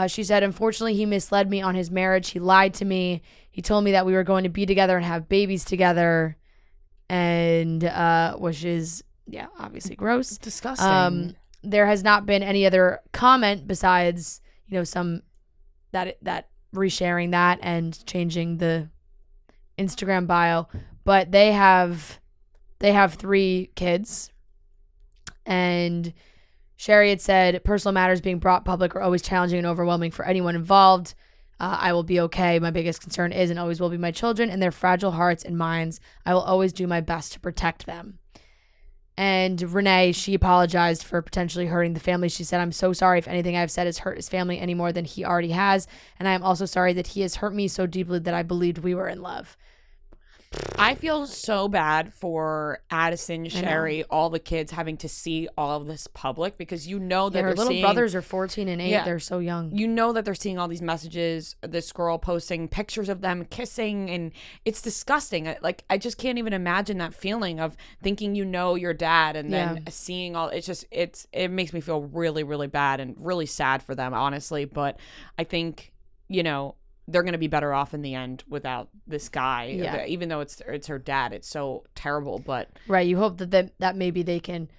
She said, unfortunately, he misled me on his marriage. He lied to me. He told me that we were going to be together and have babies together, and which is, obviously gross. Disgusting. There has not been any other comment besides, some that resharing that and changing the Instagram bio. But they have 3 kids, and Sherry had said, personal matters being brought public are always challenging and overwhelming for anyone involved. I will be okay. My biggest concern is and always will be my children and their fragile hearts and minds. I will always do my best to protect them. And Renee, she apologized for potentially hurting the family. She said, I'm so sorry if anything I've said has hurt his family any more than he already has. And I am also sorry that he has hurt me so deeply that I believed we were in love. I feel so bad for Addison, Sherry, all the kids having to see all of this public, because that her little brothers are 14 and 8. Yeah. They're so young. That they're seeing all these messages, this girl posting pictures of them kissing, and it's disgusting. Like, I just can't even imagine that feeling of thinking your dad and then seeing all. It's just it makes me feel really, really bad and really sad for them, honestly. But I think they're going to be better off in the end without this guy. Yeah. Even though it's her dad. It's so terrible, but... Right, you hope that maybe they can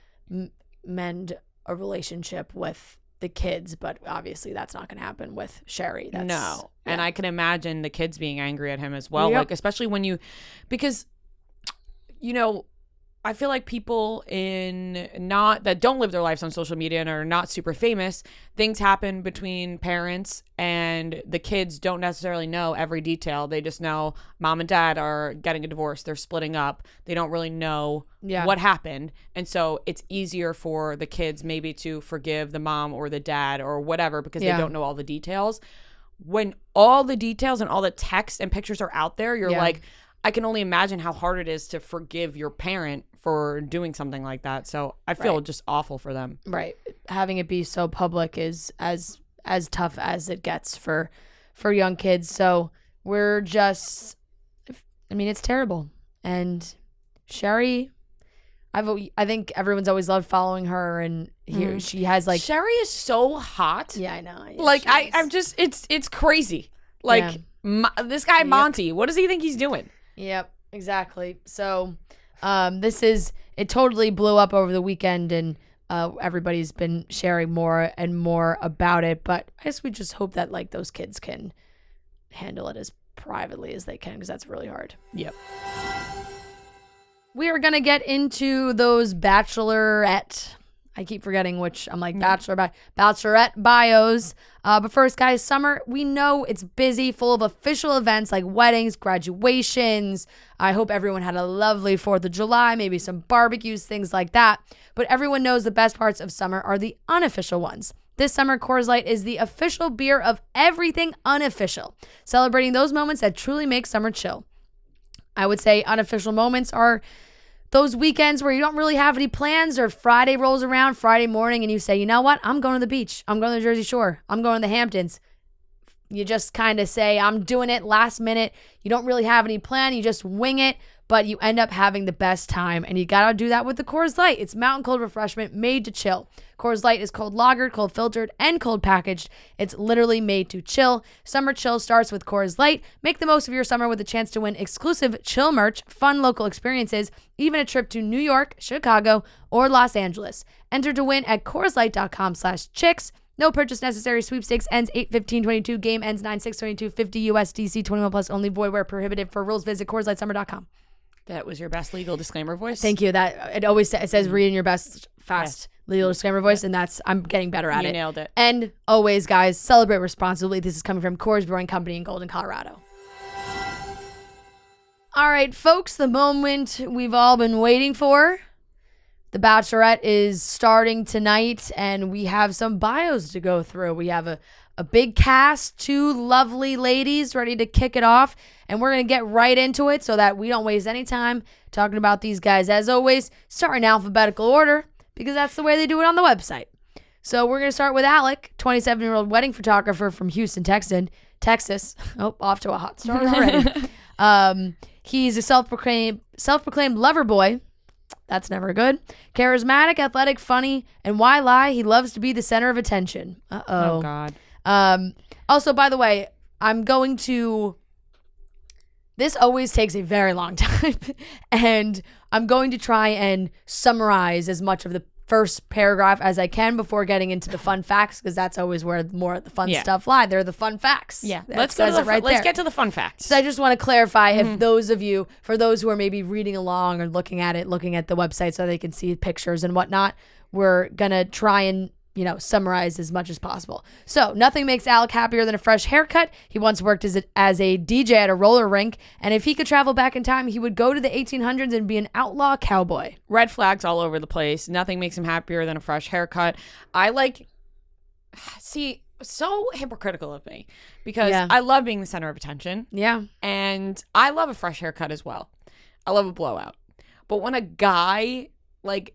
mend a relationship with the kids, but obviously that's not going to happen with Sherry. No. And I can imagine the kids being angry at him as well. Yep. Like, especially when because, I feel like people that don't live their lives on social media and are not super famous, things happen between parents, and the kids don't necessarily know every detail. They just know mom and dad are getting a divorce. They're splitting up. They don't really know what happened. And so it's easier for the kids maybe to forgive the mom or the dad or whatever, because they don't know all the details. When all the details and all the text and pictures are out there, you're like, I can only imagine how hard it is to forgive your parent for doing something like that. So I feel just awful for them. Right. Having it be so public is as tough as it gets for young kids. So we're just, it's terrible. And Sherry, I think everyone's always loved following her, and she has like... Sherry is so hot. Yeah, I know. Yeah, like, I'm just, it's crazy. Like, this guy Monty, what does he think he's doing? Yep, exactly. So it totally blew up over the weekend, and everybody's been sharing more and more about it. But I guess we just hope that like those kids can handle it as privately as they can, because that's really hard. Yep. We are going to get into those Bachelorette. I keep forgetting which. I'm like Bachelorette bios. But first, guys, summer, we know it's busy, full of official events like weddings, graduations. I hope everyone had a lovely 4th of July, maybe some barbecues, things like that. But everyone knows the best parts of summer are the unofficial ones. This summer, Coors Light is the official beer of everything unofficial, celebrating those moments that truly make summer chill. I would say unofficial moments are those weekends where you don't really have any plans, or Friday rolls around, Friday morning, and you say, you know what? I'm going to the beach. I'm going to the Jersey Shore. I'm going to the Hamptons. You just kind of say, I'm doing it last minute. You don't really have any plan. You just wing it, but you end up having the best time. And you got to do that with the Coors Light. It's mountain cold refreshment made to chill. Coors Light is cold lagered, cold filtered, and cold packaged. It's literally made to chill. Summer chill starts with Coors Light. Make the most of your summer with a chance to win exclusive chill merch, fun local experiences, even a trip to New York, Chicago, or Los Angeles. Enter to win at CoorsLight.com/chicks. No purchase necessary. Sweepstakes ends 8/15/22. Game ends 9/6/22. 50 USDC. 21 plus. Only void where prohibited. For rules, visit CoorsLightSummer.com. That was your best legal disclaimer voice. Thank you. That it always it says read in your best fast legal disclaimer voice, and that's I'm getting better at it. You nailed it. And always, guys, celebrate responsibly. This is coming from Coors Brewing Company in Golden, Colorado. All right, folks, the moment we've all been waiting for. The Bachelorette is starting tonight, and we have some bios to go through. We have a big cast, 2 lovely ladies ready to kick it off, and we're going to get right into it so that we don't waste any time talking about these guys. As always, start in alphabetical order because that's the way they do it on the website. So we're going to start with Alec, 27-year-old wedding photographer from Houston, Texas. Oh, off to a hot start already. He's a self-proclaimed lover boy. That's never good. Charismatic, athletic, funny, and why lie? He loves to be the center of attention. Oh, God. Also, by the way, this always takes a very long time, and I'm going to try and summarize as much of the first paragraph as I can before getting into the fun facts, because that's always where more of the fun stuff lie. They're the fun facts. Yeah, let's get to the fun facts. So I just want to clarify if for those who are maybe reading along or looking at the website so they can see pictures and whatnot, we're gonna try and summarize as much as possible. So nothing makes Alec happier than a fresh haircut. He once worked as a DJ at a roller rink, and if he could travel back in time, he would go to the 1800s and be an outlaw cowboy. Red flags all over the place. Nothing makes him happier than a fresh haircut. So hypocritical of me because I love being the center of attention. Yeah. And I love a fresh haircut as well. I love a blowout. But when a guy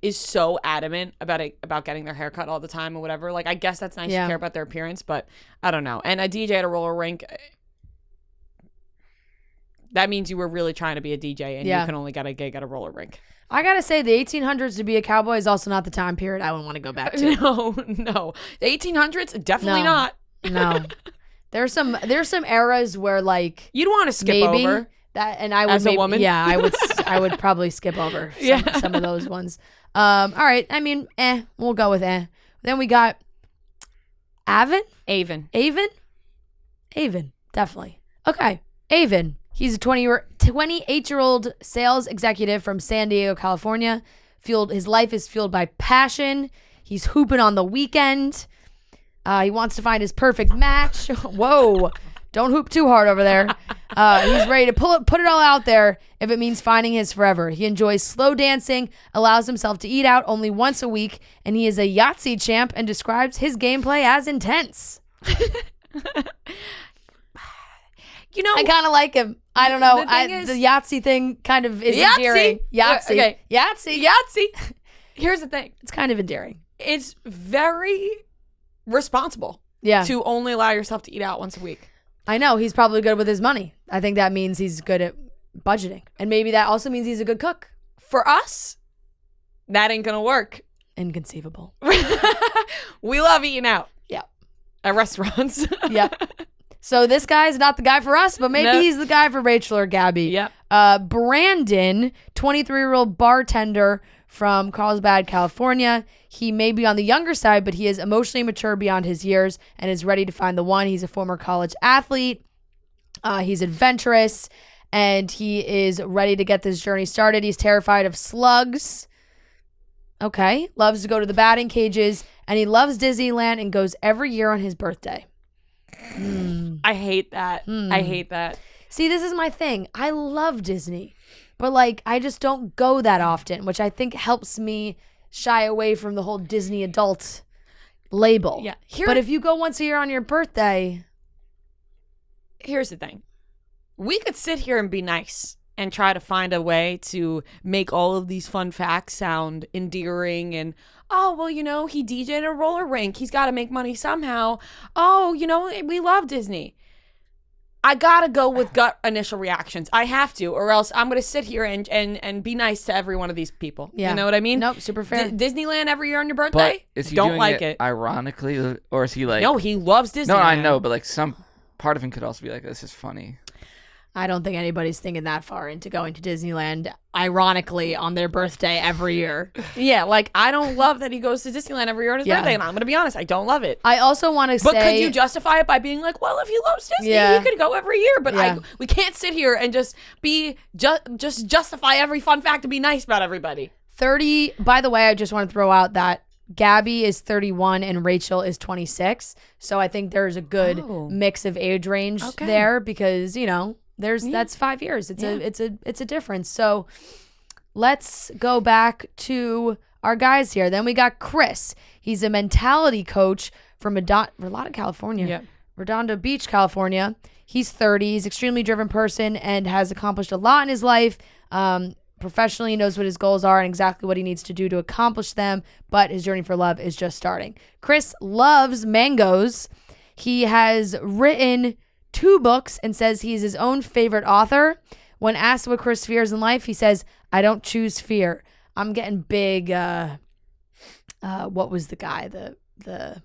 is so adamant about getting their hair cut all the time or whatever, I guess that's nice to care about their appearance, but I don't know. And a DJ at a roller rink, that means you were really trying to be a DJ and you can only get a gig at a roller rink. I gotta say, the 1800s to be a cowboy is also not the time period I would want to go back to. No. The 1800s, definitely not. No. There's some eras where you'd want to skip over. That, and I would as a woman, I would probably skip over some of those ones. All right, I mean, we'll go with Then we got Avon, definitely. Okay, Avon. He's a 28-year-old sales executive from San Diego, California. His life is fueled by passion. He's hooping on the weekend. He wants to find his perfect match. Whoa. Don't hoop too hard over there. He's ready to put it all out there if it means finding his forever. He enjoys slow dancing, allows himself to eat out only once a week, and he is a Yahtzee champ and describes his gameplay as intense. I kind of like him. I don't know. The Yahtzee thing kind of is endearing. Yahtzee. Okay. Yahtzee. Here's the thing. It's kind of endearing. It's very responsible to only allow yourself to eat out once a week. I know. He's probably good with his money. I think that means he's good at budgeting. And maybe that also means he's a good cook. For us, that ain't going to work. Inconceivable. We love eating out. Yeah. At restaurants. Yeah. So this guy's not the guy for us, but maybe he's the guy for Rachel or Gabby. Yep. Brandon, 23-year-old bartender from Carlsbad, California. He may be on the younger side, but he is emotionally mature beyond his years and is ready to find the one. He's a former college athlete. He's adventurous, and he is ready to get this journey started. He's terrified of slugs. Okay. Loves to go to the batting cages, and he loves Disneyland and goes every year on his birthday. I hate that. I hate that. See, this is my thing. I love Disney, but I just don't go that often, which I think helps me shy away from the whole Disney adult label. Yeah. But if you go once a year on your birthday. Here's the thing. We could sit here and be nice and try to find a way to make all of these fun facts sound endearing and, oh, well, he DJ'd at a roller rink. He's got to make money somehow. Oh, we love Disney. I gotta go with gut initial reactions. I have to, or else I'm gonna sit here and be nice to every one of these people. Yeah. You know what I mean? Nope, super fair. Disneyland every year on your birthday? But is he Don't doing like it it. ironically, or is he like? No, he loves Disneyland. No, I know, but like some part of him could also be like, this is funny. I don't think anybody's thinking that far into going to Disneyland, ironically, on their birthday every year. Yeah, like I don't love that he goes to Disneyland every year on his birthday, and I'm gonna be honest, I don't love it. I also want to say, but could you justify it by being like, well, if he loves Disney, he could go every year. But we can't sit here and just be just justify every fun fact and be nice about everybody. 30. By the way, I just want to throw out that Gabby is 31 and Rachel is 26. So I think there's a good mix of age range there because that's 5 years. It's a difference. So let's go back to our guys here. Then we got Chris. He's a mentality coach from Redondo, California. Yeah. Redondo Beach, California. He's 30. He's an extremely driven person and has accomplished a lot in his life. Professionally, knows what his goals are and exactly what he needs to do to accomplish them, but his journey for love is just starting. Chris loves mangoes. He has written 2 books and says he's his own favorite author. When asked what Chris fears in life, he says, I don't choose fear. I'm getting big, what was the guy, the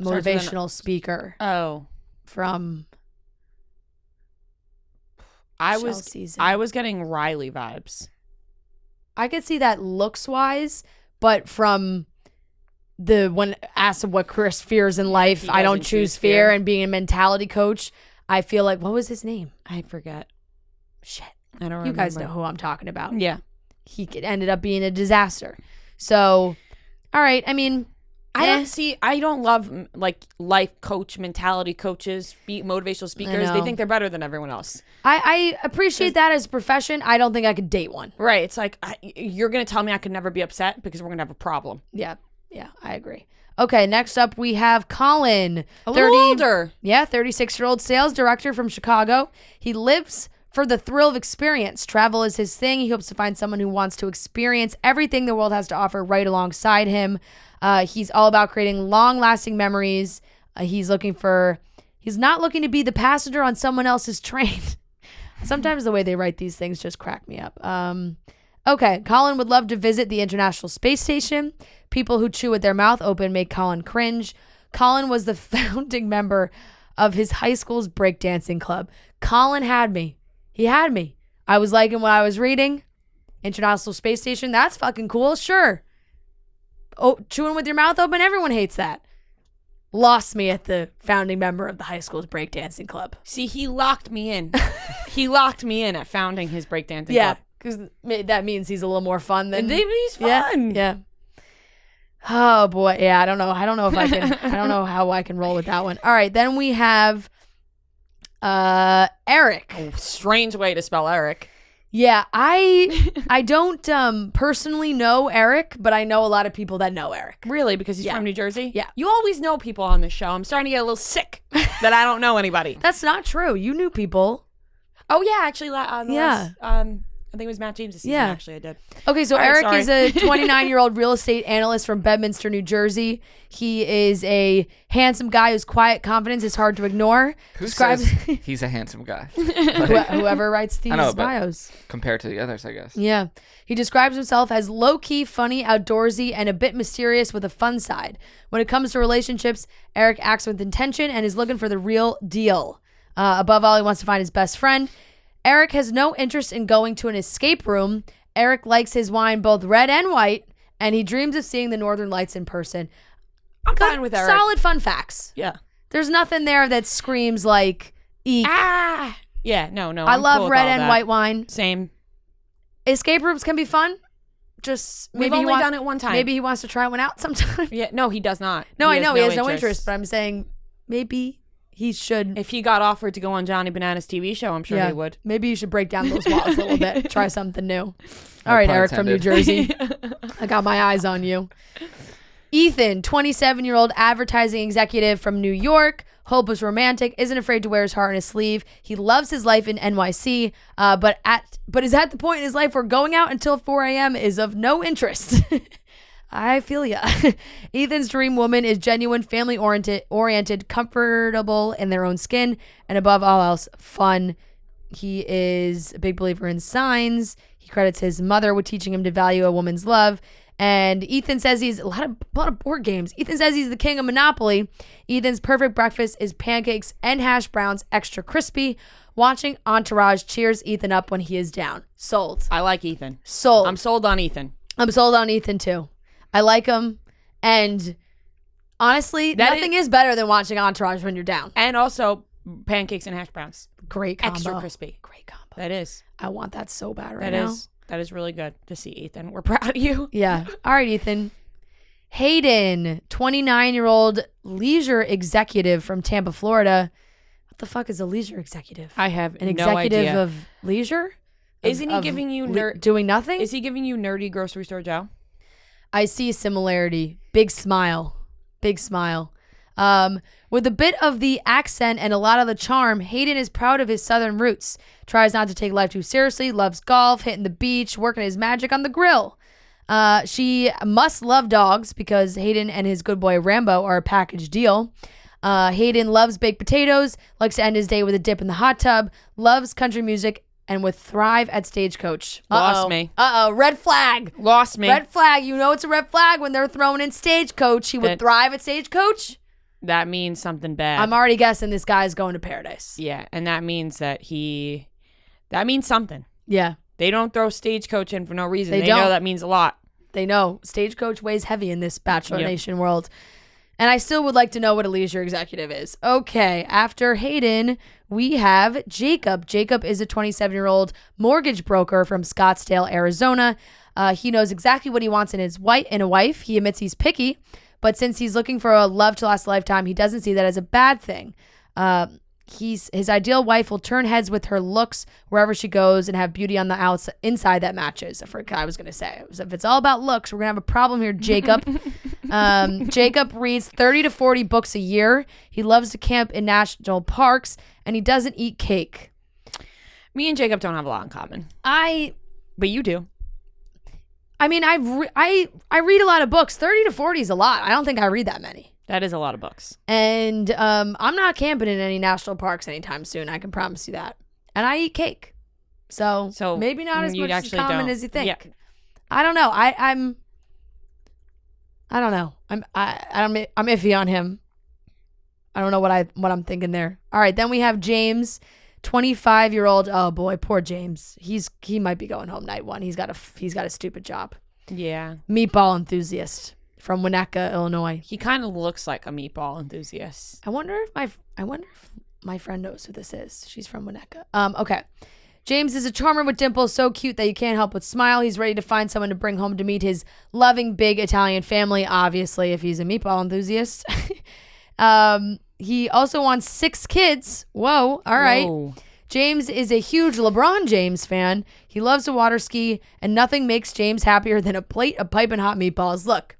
motivational speaker from I was getting Riley vibes. I could see that looks wise, but from when asked what Chris fears in life, I don't choose fear, and being a mentality coach, I feel like, what was his name? I forget. Shit. I don't remember. You guys know who I'm talking about. Yeah. He ended up being a disaster. So, all right. I mean, I don't love like life coach, mentality coaches, motivational speakers. They think they're better than everyone else. I appreciate that as a profession. I don't think I could date one. Right. It's like, you're going to tell me I could never be upset because we're going to have a problem. Yeah. Yeah, I agree. Okay, next up we have Colin. A little older. Yeah, 36-year-old sales director from Chicago. He lives for the thrill of experience. Travel is his thing. He hopes to find someone who wants to experience everything the world has to offer right alongside him. He's all about creating long-lasting memories. He's not looking to be the passenger on someone else's train. Sometimes the way they write these things just crack me up. Okay, Colin would love to visit the International Space Station. People who chew with their mouth open make Colin cringe. Colin was the founding member of his high school's breakdancing club. Colin had me. He had me. I was liking what I was reading. International Space Station, that's fucking cool, sure. Oh, chewing with your mouth open, everyone hates that. Lost me at the founding member of the high school's breakdancing club. See, he locked me in. He locked me in at founding his breakdancing club. Yeah, because that means he's a little more fun than... He's fun. Yeah. Oh, boy. Yeah, I don't know. I don't know if I can... I don't know how I can roll with that one. All right, then we have Eric. Oh, strange way to spell Eric. Yeah, I don't personally know Eric, but I know a lot of people that know Eric. Really? Because he's from New Jersey? Yeah. You always know people on this show. I'm starting to get a little sick that I don't know anybody. That's not true. You knew people. Oh, yeah, actually. I think it was Matt James this season, actually, I did. Okay, so Eric is a 29-year-old real estate analyst from Bedminster, New Jersey. He is a handsome guy whose quiet confidence is hard to ignore. Who says he's a handsome guy? Whoever writes these bios. Compared to the others, I guess. Yeah. He describes himself as low-key, funny, outdoorsy, and a bit mysterious with a fun side. When it comes to relationships, Eric acts with intention and is looking for the real deal. Above all, he wants to find his best friend. Eric has no interest in going to an escape room. Eric likes his wine both red and white, and he dreams of seeing the Northern Lights in person. I'm fine with Eric. Solid fun facts. Yeah. There's nothing there that screams like, eek. Yeah, no. I love cool red and white wine. Same. Escape rooms can be fun. Just We've only done it one time. Maybe he wants to try one out sometime. Yeah, no, he does not. No, I know he has no interest, but I'm saying maybe he should. If he got offered to go on Johnny Bananas TV show, I'm sure he would. Maybe you should break down those walls a little bit. Try something new. All right, Eric from New Jersey. I got my eyes on you. Ethan, 27-year-old advertising executive from New York. Hopeless romantic, isn't afraid to wear his heart on his sleeve. He loves his life in NYC, but is at the point in his life where going out until 4 a.m. is of no interest. I feel ya. Ethan's dream woman is genuine, family-oriented, comfortable in their own skin, and above all else, fun. He is a big believer in signs. He credits his mother with teaching him to value a woman's love. And Ethan says he's a lot of board games. Ethan says he's the king of Monopoly. Ethan's perfect breakfast is pancakes and hash browns, extra crispy. Watching Entourage cheers Ethan up when he is down. Sold. I like Ethan. Sold. I'm sold on Ethan. I'm sold on Ethan too. I like him. And honestly, nothing is better than watching Entourage when you're down. And also pancakes and hash browns. Great combo. Extra crispy. Great combo. That is. I want that so bad right now. That is really good to see, Ethan. We're proud of you. Yeah. All right, Ethan. Hayden, 29-year-old leisure executive from Tampa, Florida. What the fuck is a leisure executive? I have An executive no idea. of leisure? Isn't he giving you doing nothing? Is he giving you nerdy grocery store Joe? I see a similarity. Big smile. Big smile. With a bit of the accent and a lot of the charm, Hayden is proud of his southern roots. Tries not to take life too seriously, loves golf, hitting the beach, working his magic on the grill. She must love dogs because Hayden and his good boy Rambo are a package deal. Hayden loves baked potatoes, likes to end his day with a dip in the hot tub, loves country music, and would thrive at Stagecoach. Lost me. Red flag. Lost me. Red flag. You know it's a red flag when they're throwing in Stagecoach. He would thrive at Stagecoach. That means something bad. I'm already guessing this guy's going to paradise. Yeah, and that means that that means something. Yeah. They don't throw Stagecoach in for no reason. They They don't. know that means a lot. They know. Stagecoach weighs heavy in this Bachelor Nation world. And I still would like to know what a leisure executive is. Okay, after Hayden, we have Jacob. Jacob is a 27-year-old mortgage broker from Scottsdale, Arizona. He knows exactly what he wants in a wife. He admits he's picky, but since he's looking for a love to last a lifetime, he doesn't see that as a bad thing. His ideal wife will turn heads with her looks wherever she goes and have beauty on the inside that matches. I forgot I was going to say. If it's all about looks, we're going to have a problem here, Jacob. Jacob reads 30 to 40 books a year. He loves to camp in national parks, and he doesn't eat cake. Me and Jacob don't have a lot in common. But you do. I mean, I read a lot of books. 30 to 40 is a lot. I don't think I read that many. That is a lot of books. And I'm not camping in any national parks anytime soon. I can promise you that. And I eat cake. So maybe not as much as common as you think. Yeah. I don't know. I don't know. I'm iffy on him. I don't know what I'm thinking there. All right, then we have James, 25-year-old. Oh boy, poor James. He might be going home night one. He's got a stupid job. Yeah. Meatball enthusiast from Winnetka, Illinois. He kind of looks like a meatball enthusiast. I wonder if my friend knows who this is. She's from Winnetka. Okay. James is a charmer with dimples, so cute that you can't help but smile. He's ready to find someone to bring home to meet his loving big Italian family, obviously, if he's a meatball enthusiast. He also wants 6 kids. Whoa. All right. Whoa. James is a huge LeBron James fan. He loves to water ski, and nothing makes James happier than a plate of piping hot meatballs. Look,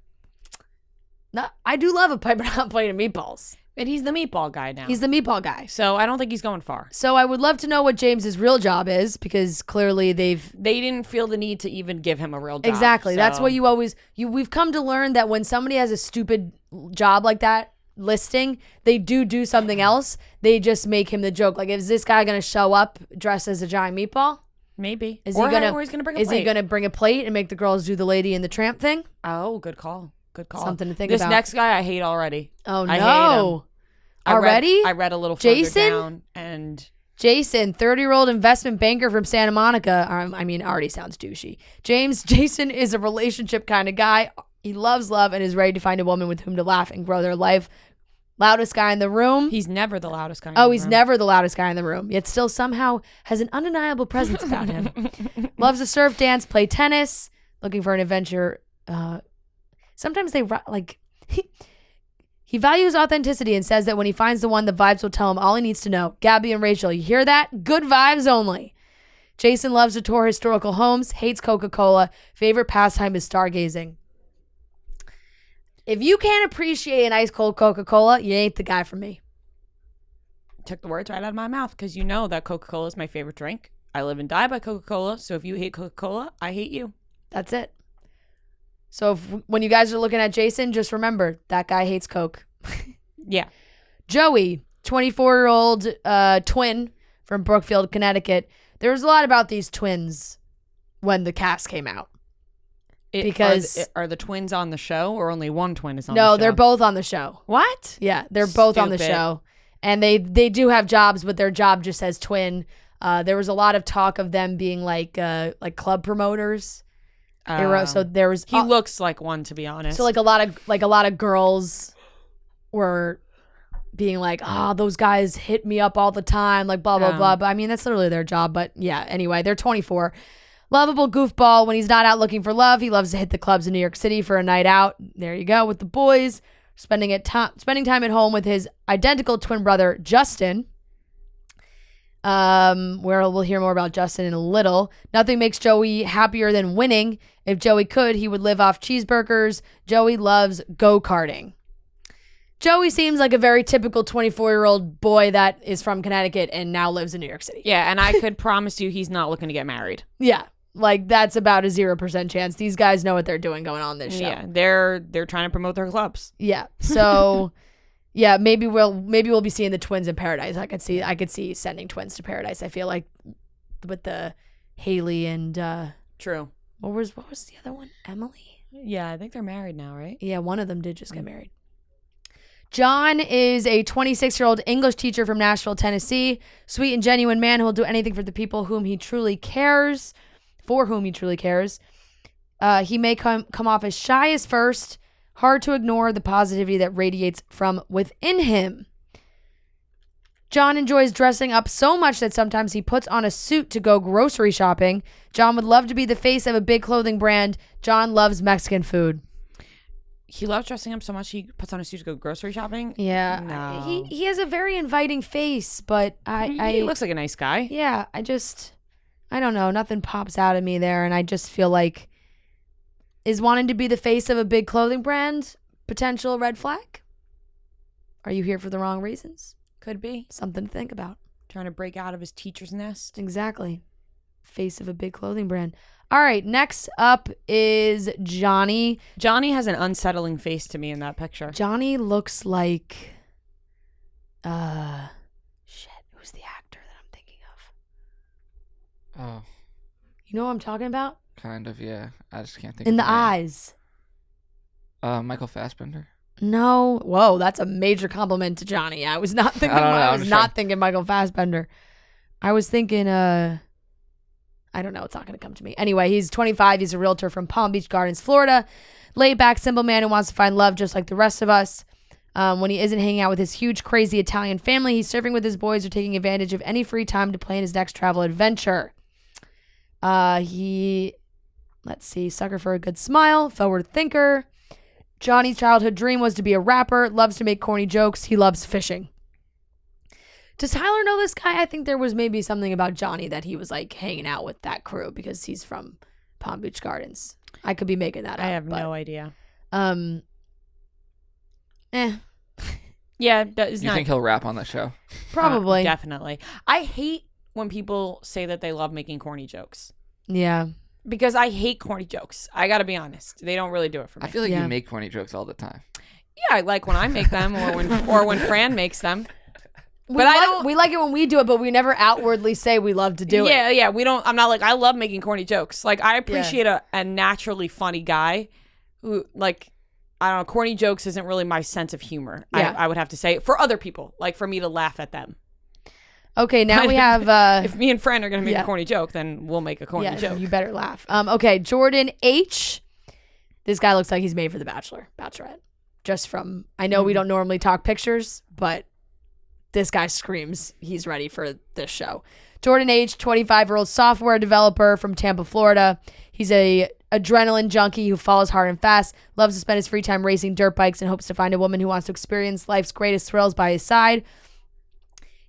I do love a piping hot plate of meatballs. But he's the meatball guy now. He's the meatball guy. So I don't think he's going far. So I would love to know what James's real job is, because clearly they didn't feel the need to even give him a real job. Exactly. So. That's what we've come to learn, that when somebody has a stupid job like that listing, they do something else. They just make him the joke. Like, is this guy going to show up dressed as a giant meatball? Maybe. Is he going to bring a plate? Is he going to bring a plate and make the girls do the Lady and the Tramp thing? Oh, good call. Good call. Something to think about. This next guy I hate already. Oh, no. I hate him. Already? I read a little further Jason? down, and Jason, 30-year-old investment banker from Santa Monica. Already sounds douchey. Jason is a relationship kind of guy. He loves love and is ready to find a woman with whom to laugh and grow their life. Loudest guy in the room. He's never the loudest guy in the room. Oh, he's never the loudest guy in the room, yet still somehow has an undeniable presence about him. Loves to surf, dance, play tennis. Looking for an adventure. Sometimes they like... He values authenticity and says that when he finds the one, the vibes will tell him all he needs to know. Gabby and Rachel, you hear that? Good vibes only. Jason loves to tour historical homes, hates Coca-Cola. Favorite pastime is stargazing. If you can't appreciate an ice cold Coca-Cola, you ain't the guy for me. Took the words right out of my mouth, because you know that Coca-Cola is my favorite drink. I live and die by Coca-Cola, so if you hate Coca-Cola, I hate you. That's it. So when you guys are looking at Jason, just remember that guy hates Coke. Yeah. Joey, 24-year-old twin from Brookfield, Connecticut. There was a lot about these twins when the cast came out. Because are the twins on the show, or only one twin is on the show? No, they're both on the show. What? Yeah, they're both on the show. And they do have jobs, but their job just says twin. There was a lot of talk of them being like club promoters. He looks like one, to be honest. So a lot of girls were being like, oh, those guys hit me up all the time, like blah blah blah. But I mean, that's literally their job. But yeah, anyway, they're 24. Lovable goofball. When he's not out looking for love, he loves to hit the clubs in New York City for a night out. There you go, with the boys, spending time at home with his identical twin brother Justin. Where we'll hear more about Justin in a little. Nothing makes Joey happier than winning. If Joey could, he would live off cheeseburgers. Joey loves go-karting. Joey seems like a very typical 24-year-old boy that is from Connecticut and now lives in New York City. Yeah, and I could promise you he's not looking to get married. Yeah, like that's about a 0% chance. These guys know what they're doing going on this show. Yeah, they're trying to promote their clubs. Yeah, so yeah, maybe we'll be seeing the twins in paradise. I could see sending twins to paradise. I feel like with the Haley and True. What was the other one? Emily? Yeah, I think they're married now, right? Yeah, one of them did just get married. John is a 26-year-old English teacher from Nashville, Tennessee. Sweet and genuine man who will do anything for the people for whom he truly cares. He may come off as shy as first, hard to ignore the positivity that radiates from within him. John enjoys dressing up so much that sometimes he puts on a suit to go grocery shopping. John would love to be the face of a big clothing brand. John loves Mexican food. He loves dressing up so much he puts on a suit to go grocery shopping? Yeah. No. He has a very inviting face, but he looks like a nice guy. Yeah, I don't know. Nothing pops out at me there, and I just feel like, is wanting to be the face of a big clothing brand potential red flag? Are you here for the wrong reasons? Could be. Something to think about. Trying to break out of his teacher's nest. Exactly. Face of a big clothing brand. All right, next up is Johnny. Johnny has an unsettling face to me in that picture. Johnny looks like who's the actor that I'm thinking of? Oh. You know what I'm talking about? Kind of, yeah. I just can't think in of the eyes. Michael Fassbender. No. Whoa, that's a major compliment to Johnny. I was not thinking thinking Michael Fassbender. I was thinking I don't know. It's not going to come to me. Anyway, he's 25. He's a realtor from Palm Beach Gardens, Florida. Laid back, simple man who wants to find love just like the rest of us. When he isn't hanging out with his huge, crazy Italian family, he's surfing with his boys or taking advantage of any free time to plan his next travel adventure. Sucker for a good smile, forward thinker. Johnny's childhood dream was to be a rapper, loves to make corny jokes. He loves fishing. Does Tyler know this guy? I think there was maybe something about Johnny that he was like hanging out with that crew because he's from Palm Beach Gardens. I could be making that up. I have no idea. Yeah, You think he'll rap on the show? Probably. Definitely. I hate when people say that they love making corny jokes. Yeah. Because I hate corny jokes. I got to be honest. They don't really do it for me. I feel like you make corny jokes all the time. Yeah, I like when I make them or when Fran makes them. We like it when we do it, but we never outwardly say we love to do it. Yeah. We don't. I'm not like, I love making corny jokes. Like, I appreciate a naturally funny guy who, like, I don't know, corny jokes isn't really my sense of humor. Yeah. I would have to say, for other people, like for me to laugh at them. Okay, now we have... if me and Fran are going to make a corny joke, then we'll make a corny joke. You better laugh. Okay, Jordan H. This guy looks like he's made for The Bachelorette. Just from... I know we don't normally talk pictures, but this guy screams he's ready for this show. Jordan H., 25-year-old software developer from Tampa, Florida. He's a adrenaline junkie who follows hard and fast, loves to spend his free time racing dirt bikes, and hopes to find a woman who wants to experience life's greatest thrills by his side.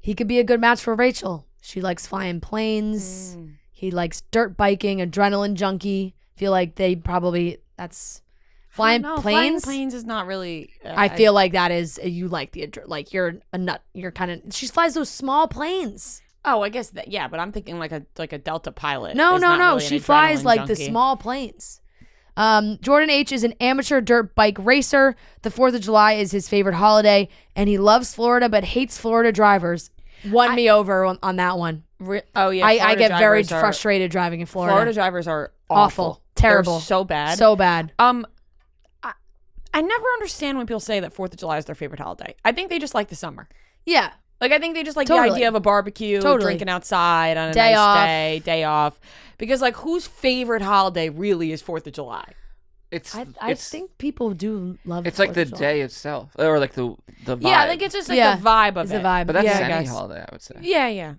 He could be a good match for Rachel. She likes flying planes. He likes dirt biking, adrenaline junkie. Feel like they probably, that's flying planes. Flying planes is not really. I feel like that is, you like like you're a nut. You're kind of, she flies those small planes. Oh, I guess that, yeah, but I'm thinking like a Delta pilot. No. Really she flies like the small planes. Jordan H is an amateur dirt bike racer. The 4th of July is his favorite holiday, and he loves Florida but hates Florida drivers. Won me over on that one. I get very frustrated driving in Florida. Florida drivers are awful. Terrible. They're so bad. So bad. I never understand when people say that 4th of July is their favorite holiday. I think they just like the summer. Yeah. Like, I think they just like Totally. the idea of a barbecue, drinking outside on a Day nice off. day off. Because, like, whose favorite holiday really is 4th of July? I think people do love It's like the 4th of July. day itself, or like the vibe. Yeah, like it's just like the vibe of It's it. the vibe. But that's yeah, any holiday, I would say. Yeah.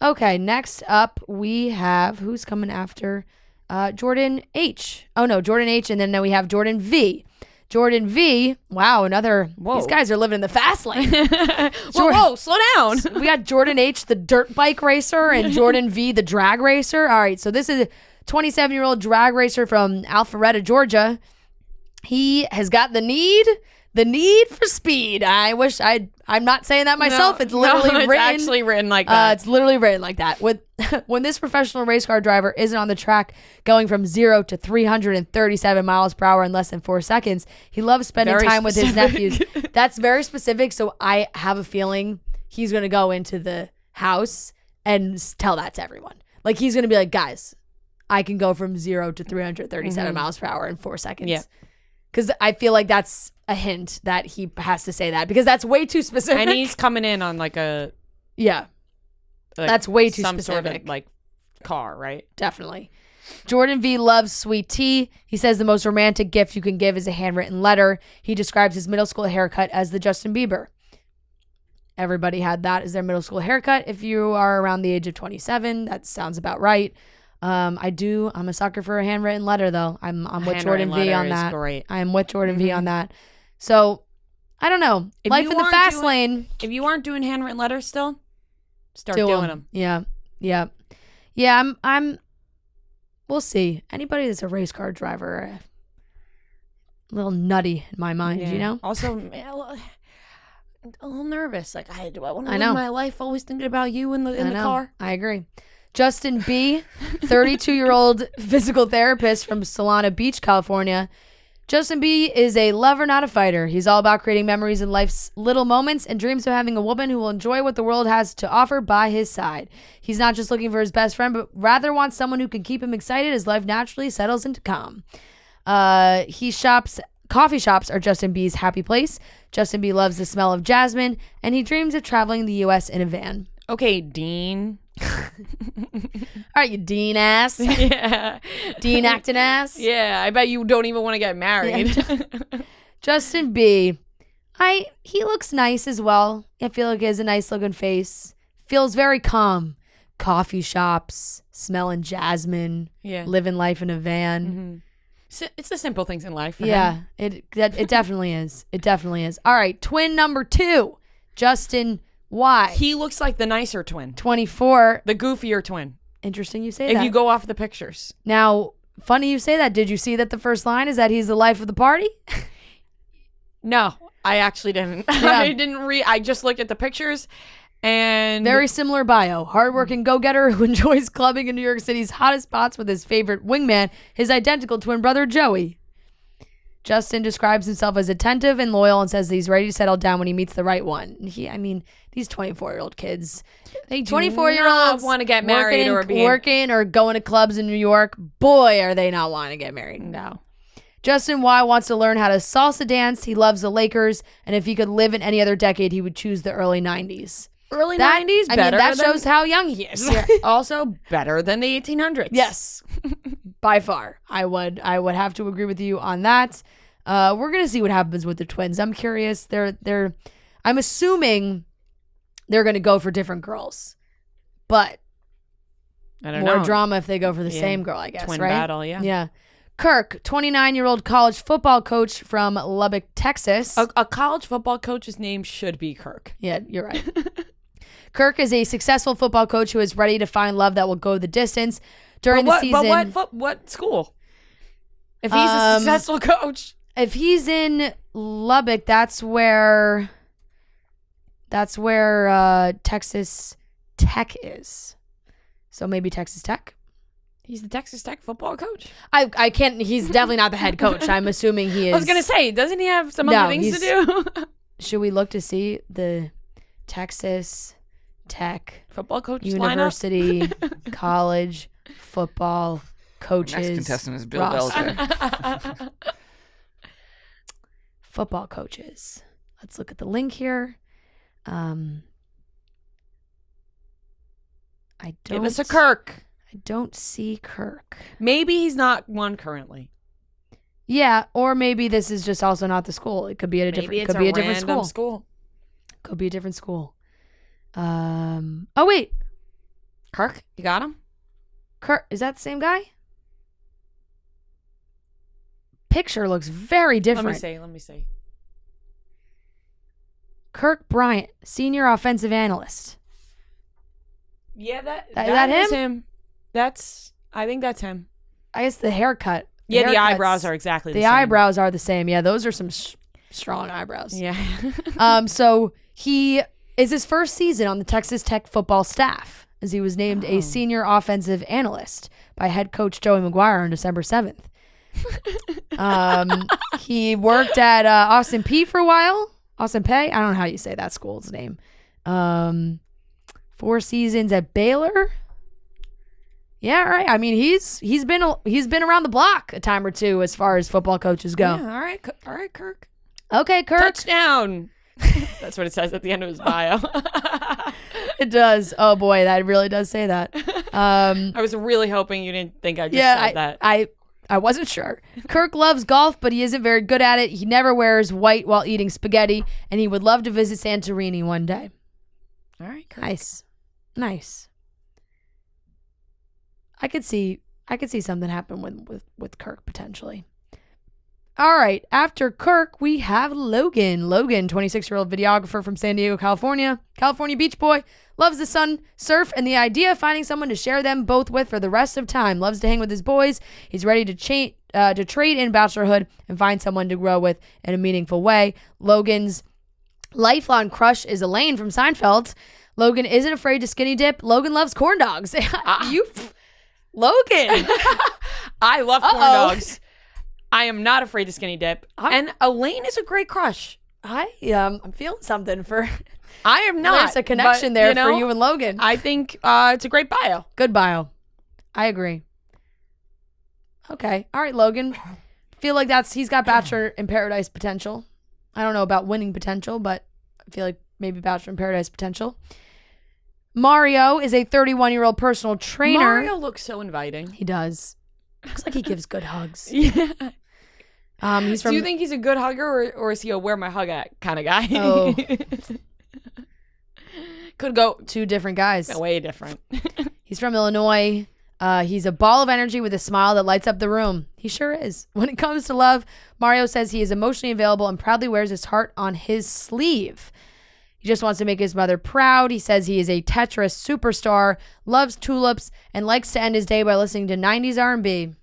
Okay, next up we have, who's coming after? Jordan H. Oh no, Jordan H. And then we have Jordan V. Jordan V. Wow, these guys are living in the fast lane. Whoa, slow down. We got Jordan H., the dirt bike racer, and Jordan V., the drag racer. All right, so this is a 27-year-old drag racer from Alpharetta, Georgia. He has got the need for speed. I'm not saying that myself. It's literally it's written. actually written like that. It's literally written like that. When this professional race car driver isn't on the track going from 0 to 337 miles per hour in less than 4 seconds, he loves spending Very time with his specific. nephews. That's very specific, so I have a feeling he's going to go into the house and tell that to everyone. Like, he's going to be like, guys, I can go from 0 to 337 miles per hour in 4 seconds. Yeah. Because I feel like that's a hint that he has to say that, because that's way too specific. And he's coming in on like a that's way too some specific. sort of like car, right? Definitely. Jordan V loves sweet tea. He says the most romantic gift you can give is a handwritten letter. He describes his middle school haircut as the Justin Bieber. Everybody had that as their middle school haircut. If you are around the age of 27, that sounds about right. I'm a sucker for a handwritten letter, though. I'm with Jordan V on that. Great. I am with Jordan V on that. So, I don't know. If Life you in the aren't fast lane. If you aren't doing handwritten letters still, start doing them. Yeah. I'm we'll see. Anybody that's a race car driver, a little nutty in my mind, you know? Also, a little nervous. Like, do I want to live know. my life always thinking about you in the car? I agree. Justin B., 32-year-old physical therapist from Solana Beach, California. Justin B. is a lover, not a fighter. He's all about creating memories in life's little moments and dreams of having a woman who will enjoy what the world has to offer by his side. He's not just looking for his best friend, but rather wants someone who can keep him excited as life naturally settles into calm. Coffee shops are Justin B.'s happy place. Justin B. loves the smell of jasmine, and he dreams of traveling the U.S. in a van. Okay, Dean. All right, you Dean ass. Yeah. Dean acting ass. Yeah, I bet you don't even want to get married. Yeah. Justin B. He looks nice as well. I feel like he has a nice looking face. Feels very calm. Coffee shops, smelling jasmine, living life in a van. Mm-hmm. So it's the simple things in life. For yeah, him. it definitely is. It definitely is. All right, twin number 2, Justin Y. He looks like the nicer twin. 24. The goofier twin. Interesting you say if that. If you go off the pictures. Now, funny you say that. Did you see that the first line is that he's the life of the party? No, I actually didn't. Yeah. I didn't read. I just looked at the pictures and... Very similar bio. Hardworking go-getter who enjoys clubbing in New York City's hottest spots with his favorite wingman, his identical twin brother, Joey. Justin describes himself as attentive and loyal and says that he's ready to settle down when he meets the right one. These 24-year-old kids. They 24-year-olds want to get married working or going to clubs in New York. Boy, are they not wanting to get married. No. Justin Y wants to learn how to salsa dance. He loves the Lakers, and if he could live in any other decade, he would choose the early 90s. Early 90s, that shows how young he is. Yeah, also better than the 1800s. Yes, by far. I would have to agree with you on that. We're gonna see what happens with the twins. I'm curious. I'm assuming they're gonna go for different girls, but I don't more know. drama if they go for the same girl. I guess twin right? battle. Yeah. Yeah. Kirk, 29-year-old college football coach from Lubbock, Texas. A college football coach's name should be Kirk. Yeah, you're right. Kirk is a successful football coach who is ready to find love that will go the distance during the season. But what school? If he's a successful coach. If he's in Lubbock, that's where Texas Tech is. So maybe Texas Tech. He's the Texas Tech football coach. I can't. He's definitely not the head coach. I'm assuming he is. I was gonna say, doesn't he have some other things to do? Should we look to see the Texas Tech football coach University college football coaches? Next contestant is Bill Belcher. Football coaches. Let's look at the link here. Give us a Kirk. I don't see Kirk. Maybe he's not one currently. Yeah, or maybe this is just also not the school. It could be a different. Could be a different school. Could be a different school. Oh wait, Kirk, you got him. Kirk, is that the same guy? Picture looks very different. Let me see. Kirk Bryant, senior offensive analyst. Yeah, that is him. I think that's him. I guess the haircut. The eyebrows are exactly the same. The eyebrows are the same. Yeah, those are some strong eyebrows. Yeah. So he is his first season on the Texas Tech football staff, as he was named a senior offensive analyst by head coach Joey McGuire on December 7th. He worked at Austin Peay for a while. Austin Peay? I don't know how you say that school's name. 4 seasons at Baylor. Yeah, right. I mean, he's been around the block a time or two as far as football coaches go. Yeah, all right, Kirk. Okay, Kirk. Touchdown. That's what it says at the end of his bio. It does. Oh boy, that really does say that. I was really hoping you didn't think I just said that. I wasn't sure. Kirk loves golf, but he isn't very good at it. He never wears white while eating spaghetti, and he would love to visit Santorini one day. All right, Kirk. Nice. I could see something happen with Kirk potentially. All right, after Kirk, we have Logan. Logan, 26-year-old videographer from San Diego, California beach boy, loves the sun, surf, and the idea of finding someone to share them both with for the rest of time. Loves to hang with his boys. He's ready to trade in bachelorhood and find someone to grow with in a meaningful way. Logan's lifelong crush is Elaine from Seinfeld. Logan isn't afraid to skinny dip. Logan loves corn dogs. Logan. I love corn dogs. I am not afraid to skinny dip. And Elaine is a great crush. I'm feeling something for. I am not. There's a connection there for you and Logan. I think it's a great bio. Good bio. I agree. Okay. All right, Logan. Feel like he's got Bachelor in Paradise potential. I don't know about winning potential, but I feel like maybe Bachelor in Paradise potential. Mario is a 31-year-old personal trainer. Mario looks so inviting. He does. Looks like he gives good hugs. Yeah. Do you think he's a good hugger or is he a wear my hug at kind of guy? Oh. Could go two different guys. Way different. He's from Illinois. He's a ball of energy with a smile that lights up the room. He sure is. When it comes to love, Mario says he is emotionally available and proudly wears his heart on his sleeve. He just wants to make his mother proud. He says he is a Tetris superstar, loves tulips, and likes to end his day by listening to 90s R&B.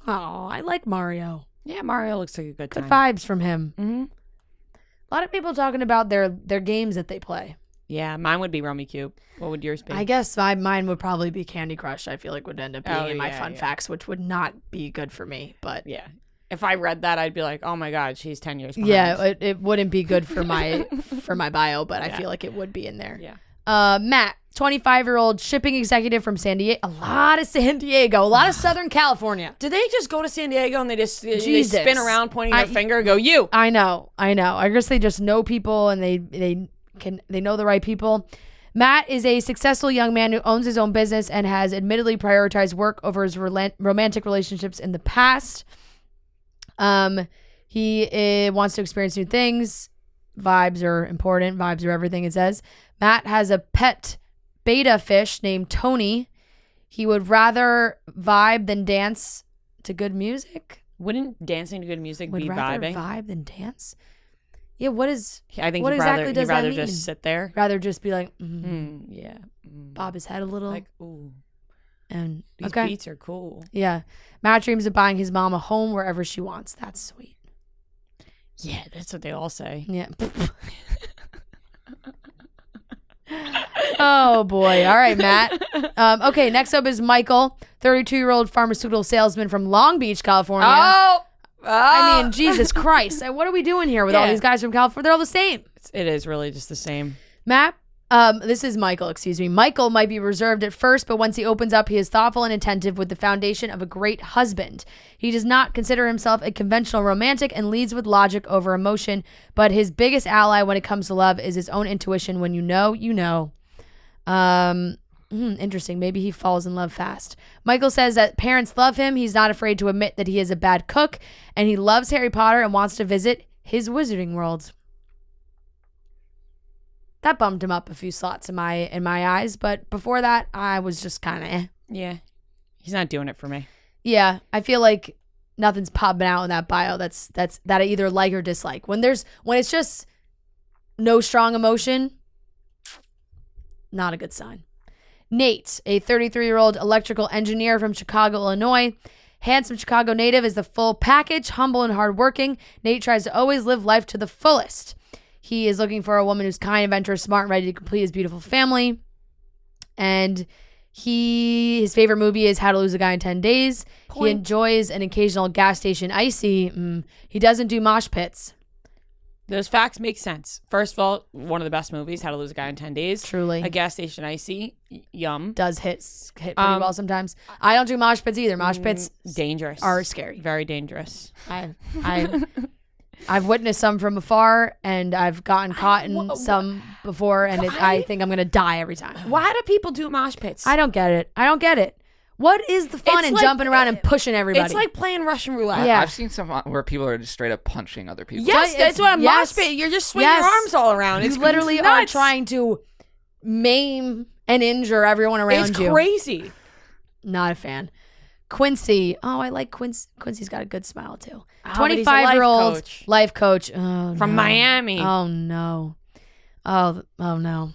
Oh, I like Mario. Yeah, Mario looks like a good time. Good vibes from him. Mm-hmm. A lot of people talking about their games that they play. Yeah, mine would be Rummy Cube. What would yours be? I guess mine would probably be Candy Crush. I feel like would end up being in my fun facts, which would not be good for me. But yeah. If I read that, I'd be like, "Oh my God, she's 10 years behind." Yeah, it wouldn't be good for my bio, but I feel like it would be in there. Yeah. Matt, 25-year-old shipping executive from San Diego. A lot of San Diego, a lot of Southern California. Do they just go to San Diego and they just they spin around pointing their finger and go, "You"? I know. I guess they just know people and they know the right people. Matt is a successful young man who owns his own business and has admittedly prioritized work over his romantic relationships in the past. He wants to experience new things. Vibes are important. Vibes are everything, it says. Matt has a pet beta fish named Tony. He would rather vibe than dance to good music. Wouldn't dancing to good music be vibing? Vibe than dance? Yeah, what is... I think what exactly does that mean? Just sit there? Rather just be like... yeah. Bob his head a little. Like, ooh. And these beats are cool. Yeah. Matt dreams of buying his mom a home wherever she wants. That's sweet. Yeah, that's what they all say. Yeah. Oh, boy. All right, Matt. Okay, next up is Michael, 32-year-old pharmaceutical salesman from Long Beach, California. I mean, Jesus Christ. What are we doing here with all these guys from California? They're all the same. It is really just the same. Matt, this is Michael, excuse me. Michael might be reserved at first, but once he opens up, he is thoughtful and attentive with the foundation of a great husband. He does not consider himself a conventional romantic and leads with logic over emotion, but his biggest ally when it comes to love is his own intuition. When you know, you know. Interesting. Maybe he falls in love fast. Michael says that parents love him. He's not afraid to admit that he is a bad cook, and he loves Harry Potter and wants to visit his wizarding world. That bumped him up a few slots in my eyes, but before that, I was just kind of Yeah. He's not doing it for me. Yeah, I feel like nothing's popping out in that bio that's that I either like or dislike. When it's just no strong emotion, not a good sign. Nate, a 33-year-old electrical engineer from Chicago, Illinois. Handsome Chicago native, is the full package, humble and hardworking. Nate tries to always live life to the fullest. He is looking for a woman who's kind, adventurous, smart, and ready to complete his beautiful family. And his favorite movie is How to Lose a Guy in 10 Days. Point. He enjoys an occasional gas station icy. He doesn't do mosh pits. Those facts make sense. First of all, one of the best movies, How to Lose a Guy in 10 Days. Truly. A gas station icy. Yum. Does hit pretty well sometimes. I don't do mosh pits either. Mosh pits dangerous. Are scary. Very dangerous. I've witnessed some from afar, and I've gotten caught in some before, and I think I'm going to die every time. Why do people do mosh pits? I don't get it. What is the fun in jumping around and pushing everybody? It's like playing Russian roulette. Yeah. I've seen some where people are just straight up punching other people. Yes, that's what a mosh pit. You're just swinging your arms all around. You literally are trying to maim and injure everyone around you. It's crazy. Not a fan. Quincy. Oh, I like Quincy. Quincy's got a good smile too. 25-year-old life coach. Oh, from Miami. Oh no. Oh no.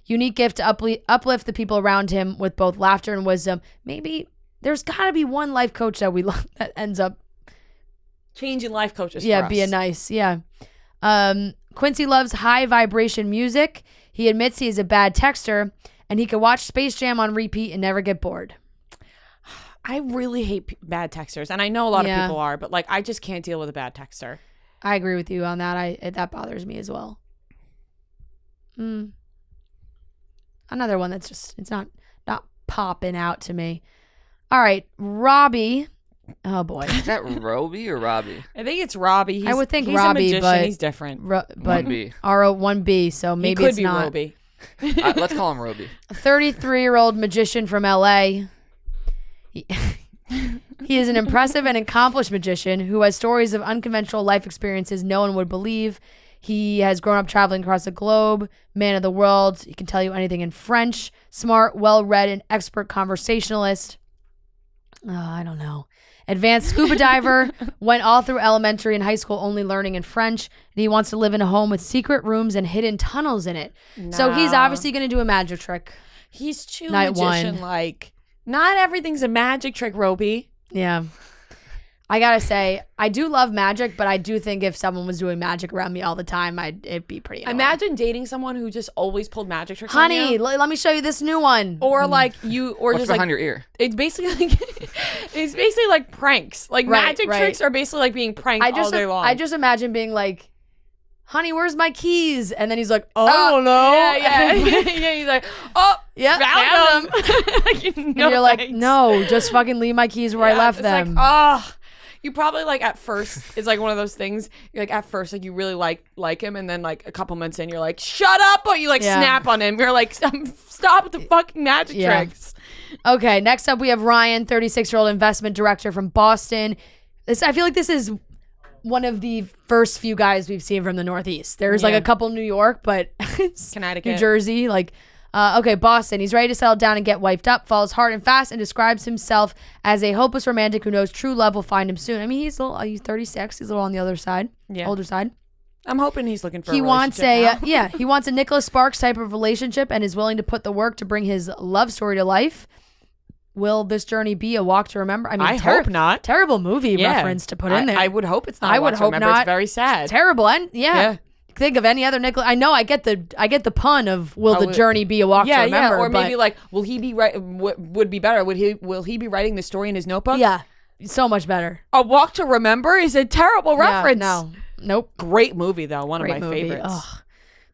Unique gift to uplift the people around him with both laughter and wisdom. Maybe there's got to be one life coach that we love that ends up changing life coaches. Yeah, for us. being nice. Yeah. Quincy loves high vibration music. He admits he is a bad texter, and he can watch Space Jam on repeat and never get bored. I really hate bad texters, and I know a lot of people are, but like I just can't deal with a bad texter. I agree with you on that. That bothers me as well. Another one that's just, it's not popping out to me. All right, Robbie. Oh boy, is that Roby or Robbie? I think it's Robbie. I would think he's Robbie, a magician. but he's different. But 1B. R-O-1B, so maybe it's not. Roby. Let's call him Roby. A 33-year-old magician from LA. He is an impressive and accomplished magician who has stories of unconventional life experiences no one would believe. He has grown up traveling across the globe, man of the world. He can tell you anything in French. Smart, well-read, and expert conversationalist. I don't know. Advanced scuba diver. Went all through elementary and high school only learning in French. And he wants to live in a home with secret rooms and hidden tunnels in it. No. So he's obviously going to do a magic trick. He's too Night magician like. Not everything's a magic trick, Roby. Yeah. I gotta say, I do love magic, but I do think if someone was doing magic around me all the time, it'd be pretty annoying. Imagine dating someone who just always pulled magic tricks on you. Honey, let me show you this new one. Or like you, or what's just behind like, your ear? It's basically like pranks. Like magic tricks are basically like being pranked all day long. I just imagine being like, honey, where's my keys? And then he's like, I don't know. Yeah. Yeah, he's like, oh, yeah, found them. And you're like, no, just fucking leave my keys where I left them. Like, you probably like at first, it's like one of those things, you're like at first, like you really like him, and then like a couple months in, you're like, shut up, but you like snap on him. You're like, stop with the fucking magic tricks. Okay, next up we have Ryan, 36-year-old investment director from Boston. I feel like this is one of the first few guys we've seen from the Northeast. There's like a couple New York, but Connecticut, New Jersey, like okay, Boston. He's ready to settle down and get wiped up, falls hard and fast, and describes himself as a hopeless romantic who knows true love will find him soon. I mean, he's 36. He's a little on the other side, older side. I'm hoping he's looking for he wants he wants a Nicholas Sparks type of relationship and is willing to put the work to bring his love story to life. Will this journey be a walk to remember? I mean, I hope not. Terrible movie reference to put in there. I would hope it's not. I would hope not. It's very sad. It's terrible. And think of any other Nicholas. I know I get the pun of will the journey be a walk to remember? Or maybe like, will he be would be better? Will he be writing the story in his notebook? Yeah, so much better. A Walk to Remember is a terrible reference. No, nope. Great movie though, one of my favorites. Ugh,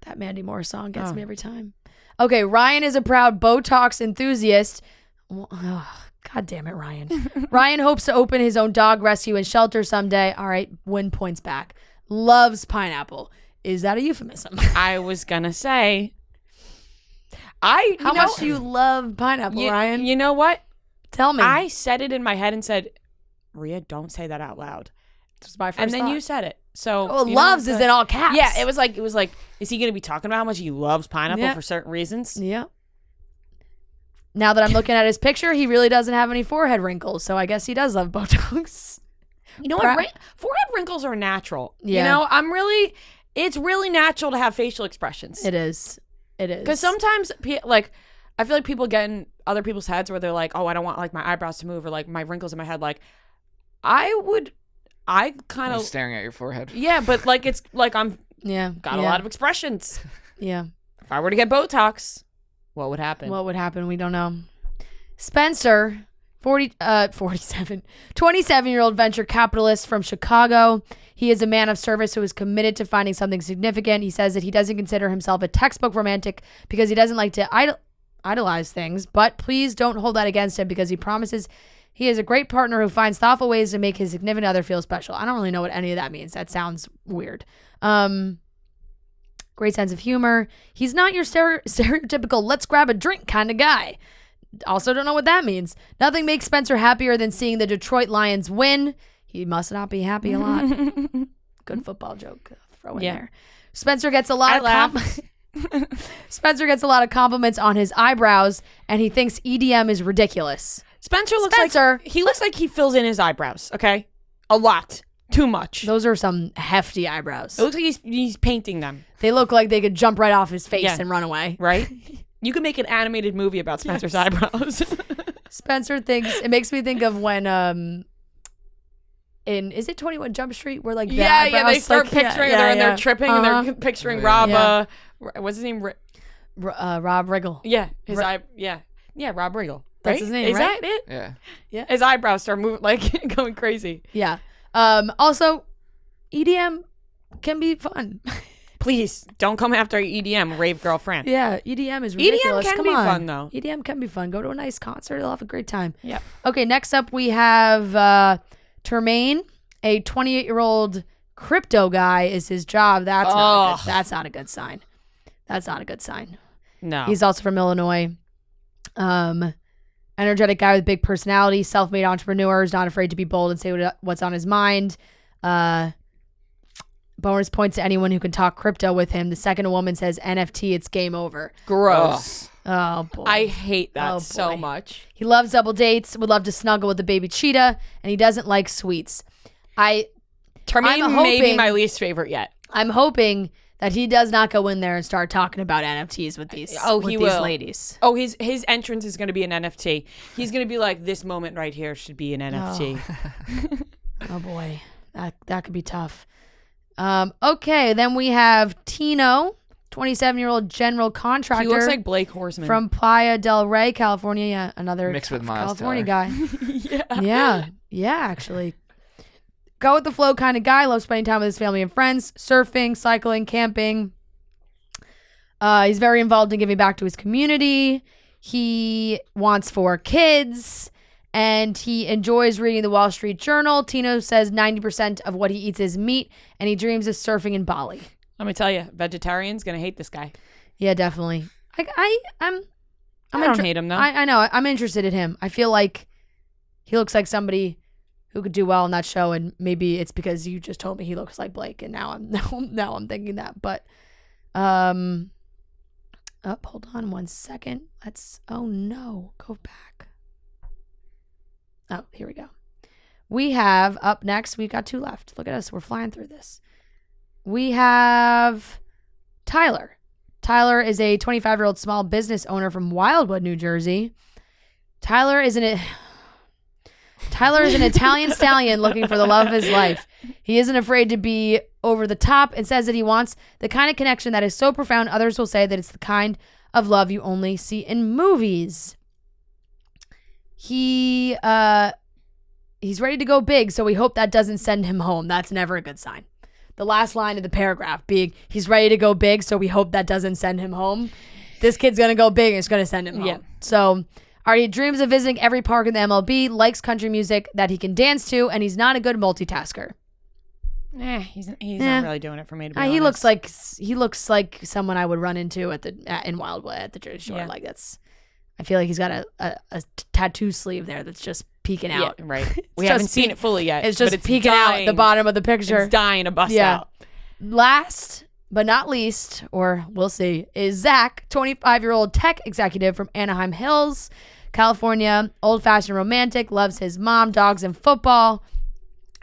that Mandy Moore song gets me every time. Okay, Ryan is a proud Botox enthusiast. God damn it, Ryan. Ryan hopes to open his own dog rescue and shelter someday. All right, win points back. Loves pineapple. Is that a euphemism? I was gonna say. How much do you love pineapple, Ryan? You know what? Tell me. I said it in my head and said, Rhea, don't say that out loud. This was my first And then thought. you said it. So loves is in all caps. Yeah, it was like, is he gonna be talking about how much he loves pineapple for certain reasons? Yeah. Now that I'm looking at his picture, he really doesn't have any forehead wrinkles, so I guess he does love Botox. You know what? Forehead wrinkles are natural. Yeah. You know, it's really natural to have facial expressions. It is. Because sometimes, like, I feel like people get in other people's heads where they're like, oh, I don't want, like, my eyebrows to move or, like, my wrinkles in my head. Like, I kind of... staring at your forehead. Yeah, but, like, it's like got a lot of expressions. Yeah. If I were to get Botox, what would happen? What would happen? We don't know. Spencer... 27-year-old venture capitalist from Chicago. He is a man of service who is committed to finding something significant. He says that he doesn't consider himself a textbook romantic because he doesn't like to idolize things, but please don't hold that against him because he promises he is a great partner who finds thoughtful ways to make his significant other feel special. I don't really know what any of that means. That sounds weird. Great sense of humor. He's not your stereotypical let's grab a drink kind of guy. Also don't know what that means. Nothing makes Spencer happier than seeing the Detroit Lions win. He must not be happy a lot. Good football joke. Throw in there. Spencer gets a lot of Spencer gets a lot of compliments on his eyebrows, and he thinks EDM is ridiculous. Spencer looks like he fills in his eyebrows. Okay, a lot, too much. Those are some hefty eyebrows. It looks like he's painting them. They look like they could jump right off his face and run away. Right. You could make an animated movie about Spencer's eyebrows. Spencer thinks, it makes me think of when, is it 21 Jump Street where like the eyebrows, they start picturing and they're tripping and they're picturing Rob, what's his name? Rob Riggle. Yeah. Rob Riggle. Right? That's his name, Is right? that it? Yeah. Yeah. His eyebrows start moving, like going crazy. Yeah. Also, EDM can be fun. Please don't come after EDM, rave girlfriend. Yeah, EDM is ridiculous. EDM can be fun though. EDM can be fun. Go to a nice concert. You'll have a great time. Yeah. Okay, next up we have Termaine, a 28-year-old crypto guy is his job. That's not a good sign. That's not a good sign. No. He's also from Illinois. Energetic guy with big personality, self-made entrepreneur, is not afraid to be bold and say what's on his mind. Bonus points to anyone who can talk crypto with him. The second a woman says NFT, it's game over. Gross. Oh, boy. I hate that so much. He loves double dates, would love to snuggle with the baby cheetah, and he doesn't like sweets. Termaine may be my least favorite yet. I'm hoping that he does not go in there and start talking about NFTs with these ladies. Oh, his entrance is going to be an NFT. He's going to be like, this moment right here should be an NFT. Oh boy. That could be tough. Okay, then we have Tino, 27-year-old general contractor. He looks like Blake Horseman. From Playa del Rey, California. Yeah, another mixed with Miles California Teller. guy. Yeah, actually. Go with the flow kind of guy. Loves spending time with his family and friends. Surfing, cycling, camping. He's very involved in giving back to his community. He wants 4 kids. And he enjoys reading the Wall Street Journal. Tino says 90% of what he eats is meat, and he dreams of surfing in Bali. Let me tell you, vegetarians gonna hate this guy. Yeah, definitely. I don't hate him though. I know. I'm interested in him. I feel like he looks like somebody who could do well on that show, and maybe it's because you just told me he looks like Blake, and now I'm thinking that. But hold on 1 second. Oh no, go back. Oh, here we go. We have up next, we've got 2 left. Look at us. We're flying through this. We have Tyler. Tyler is a 25-year-old small business owner from Wildwood, New Jersey. Tyler is an Italian stallion looking for the love of his life. He isn't afraid to be over the top and says that he wants the kind of connection that is so profound others will say that it's the kind of love you only see in movies. He's ready to go big, so we hope that doesn't send him home. That's never a good sign. The last line of the paragraph being, he's ready to go big, so we hope that doesn't send him home. This kid's going to go big and it's going to send him home. Yeah. So, he dreams of visiting every park in the MLB, likes country music that he can dance to, and he's not a good multitasker. He's not really doing it for me, to be honest. He looks like someone I would run into in Wildwood at the Jersey Shore. Yeah. Like I feel like he's got a tattoo sleeve there that's just peeking out. Yeah, right. We haven't seen it fully yet. It's just peeking out at the bottom of the picture. It's dying to bust out. Last but not least, or we'll see, is Zach, 25-year-old tech executive from Anaheim Hills, California, old-fashioned romantic, loves his mom, dogs, and football,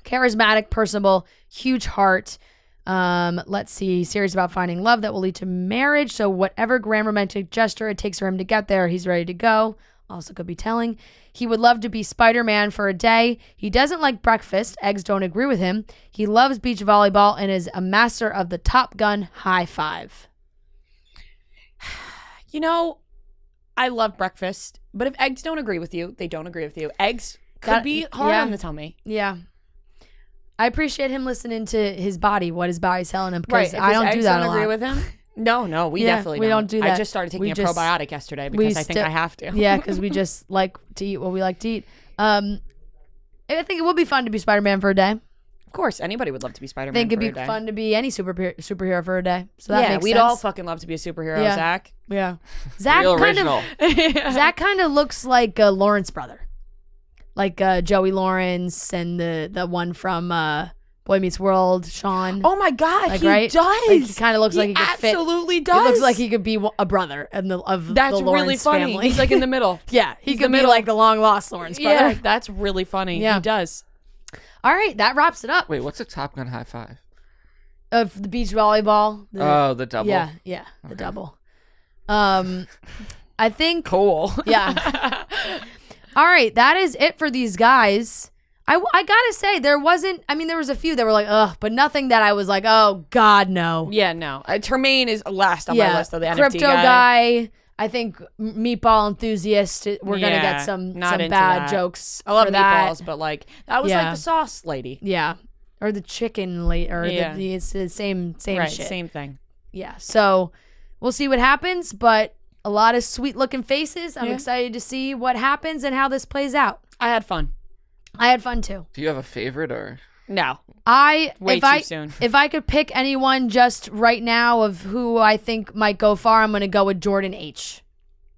charismatic, personable, huge heart. Let's see, serious about finding love that will lead to marriage. So whatever grand romantic gesture it takes for him to get there, he's ready to go. Also could be telling. He would love to be Spider-Man for a day. He doesn't like breakfast. Eggs don't agree with him. He loves beach volleyball and is a master of the Top Gun high five. You know, I love breakfast, but if eggs don't agree with you, they don't agree with you. Eggs could be hard on the tummy. Yeah. I appreciate him listening to his body, what his body's telling him, because right. I don't do that don't a lot. agree with him? No, we definitely don't. We don't do that. I just started taking a probiotic yesterday because I think I have to. Yeah, because we just like to eat what we like to eat. I think it would be fun to be Spider-Man for a day. Of course, anybody would love to be Spider-Man. I think it'd be fun to be any superhero for a day. So that makes we'd sense. all fucking love to be a superhero, Zach. Yeah, Zach Zach kind of looks like a Lawrence brother, like Joey Lawrence and the one from Boy Meets World, Sean. Oh my God, he does. Like, he kind of looks like he could fit. Absolutely does. He looks like he could be a brother of the Lawrence really funny. family. He's like in the middle. Yeah, he could be like the long lost Lawrence brother. Yeah, that's really funny. Yeah. He does. All right, that wraps it up. Wait, what's a Top Gun high five? Of the beach volleyball. The double. Yeah, the double. I think. Cool. Yeah. All right, that is it for these guys. I gotta say, there was a few that were like, ugh, but nothing that I was like, oh, God, no. Yeah, no. Termaine is last on my list of the NFT Crypto guy. I think meatball enthusiast, we're going to get some bad jokes. I love that. meatballs, but like, that was like the sauce lady. Yeah. Or the chicken lady, or it's the same right, shit. Same thing. Yeah. So we'll see what happens, but a lot of sweet looking faces. I'm excited to see what happens and how this plays out. I had fun. I had fun too. Do you have a favorite or? No. Way too soon. If I could pick anyone just right now of who I think might go far, I'm going to go with Jordan H.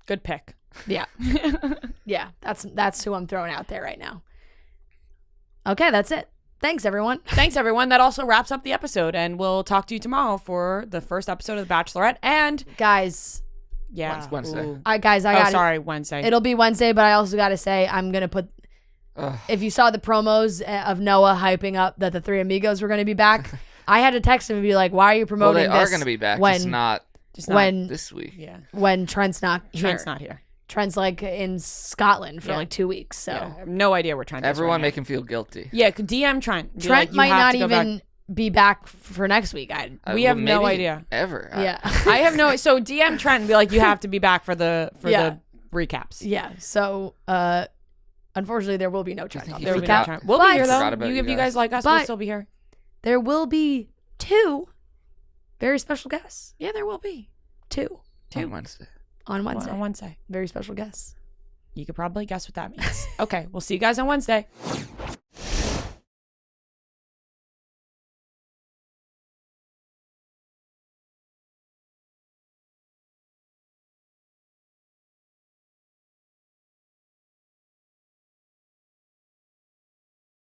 Good pick. Yeah. Yeah, that's who I'm throwing out there right now. Okay, that's it. Thanks, everyone. Thanks, everyone. That also wraps up the episode, and we'll talk to you tomorrow for the first episode of The Bachelorette. And guys, Wednesday. I got Wednesday. It'll be Wednesday, but I also got to say I'm going to put if you saw the promos of Noah hyping up that the three amigos were going to be back, I had to text him and be like, why are you promoting this? Well, they are going to be back, just not this week. Yeah. When Trent's not here. Trent's like in Scotland for like 2 weeks. So I have no idea where Trent is. Everyone make him feel guilty. Yeah, DM Trent. Trent might not even be back for next week. We have no idea. Ever. Yeah. I have no. So DM Trent and be like, you have to be back for the recaps. Yeah. So unfortunately, there will be no Trent. There will be no Trent. We'll be here though. If you guys like us, we'll still be here. There will be 2 very special guests. Yeah, there will be 2. On Wednesday. On Wednesday. Very special guests. You could probably guess what that means. Okay, we'll see you guys on Wednesday.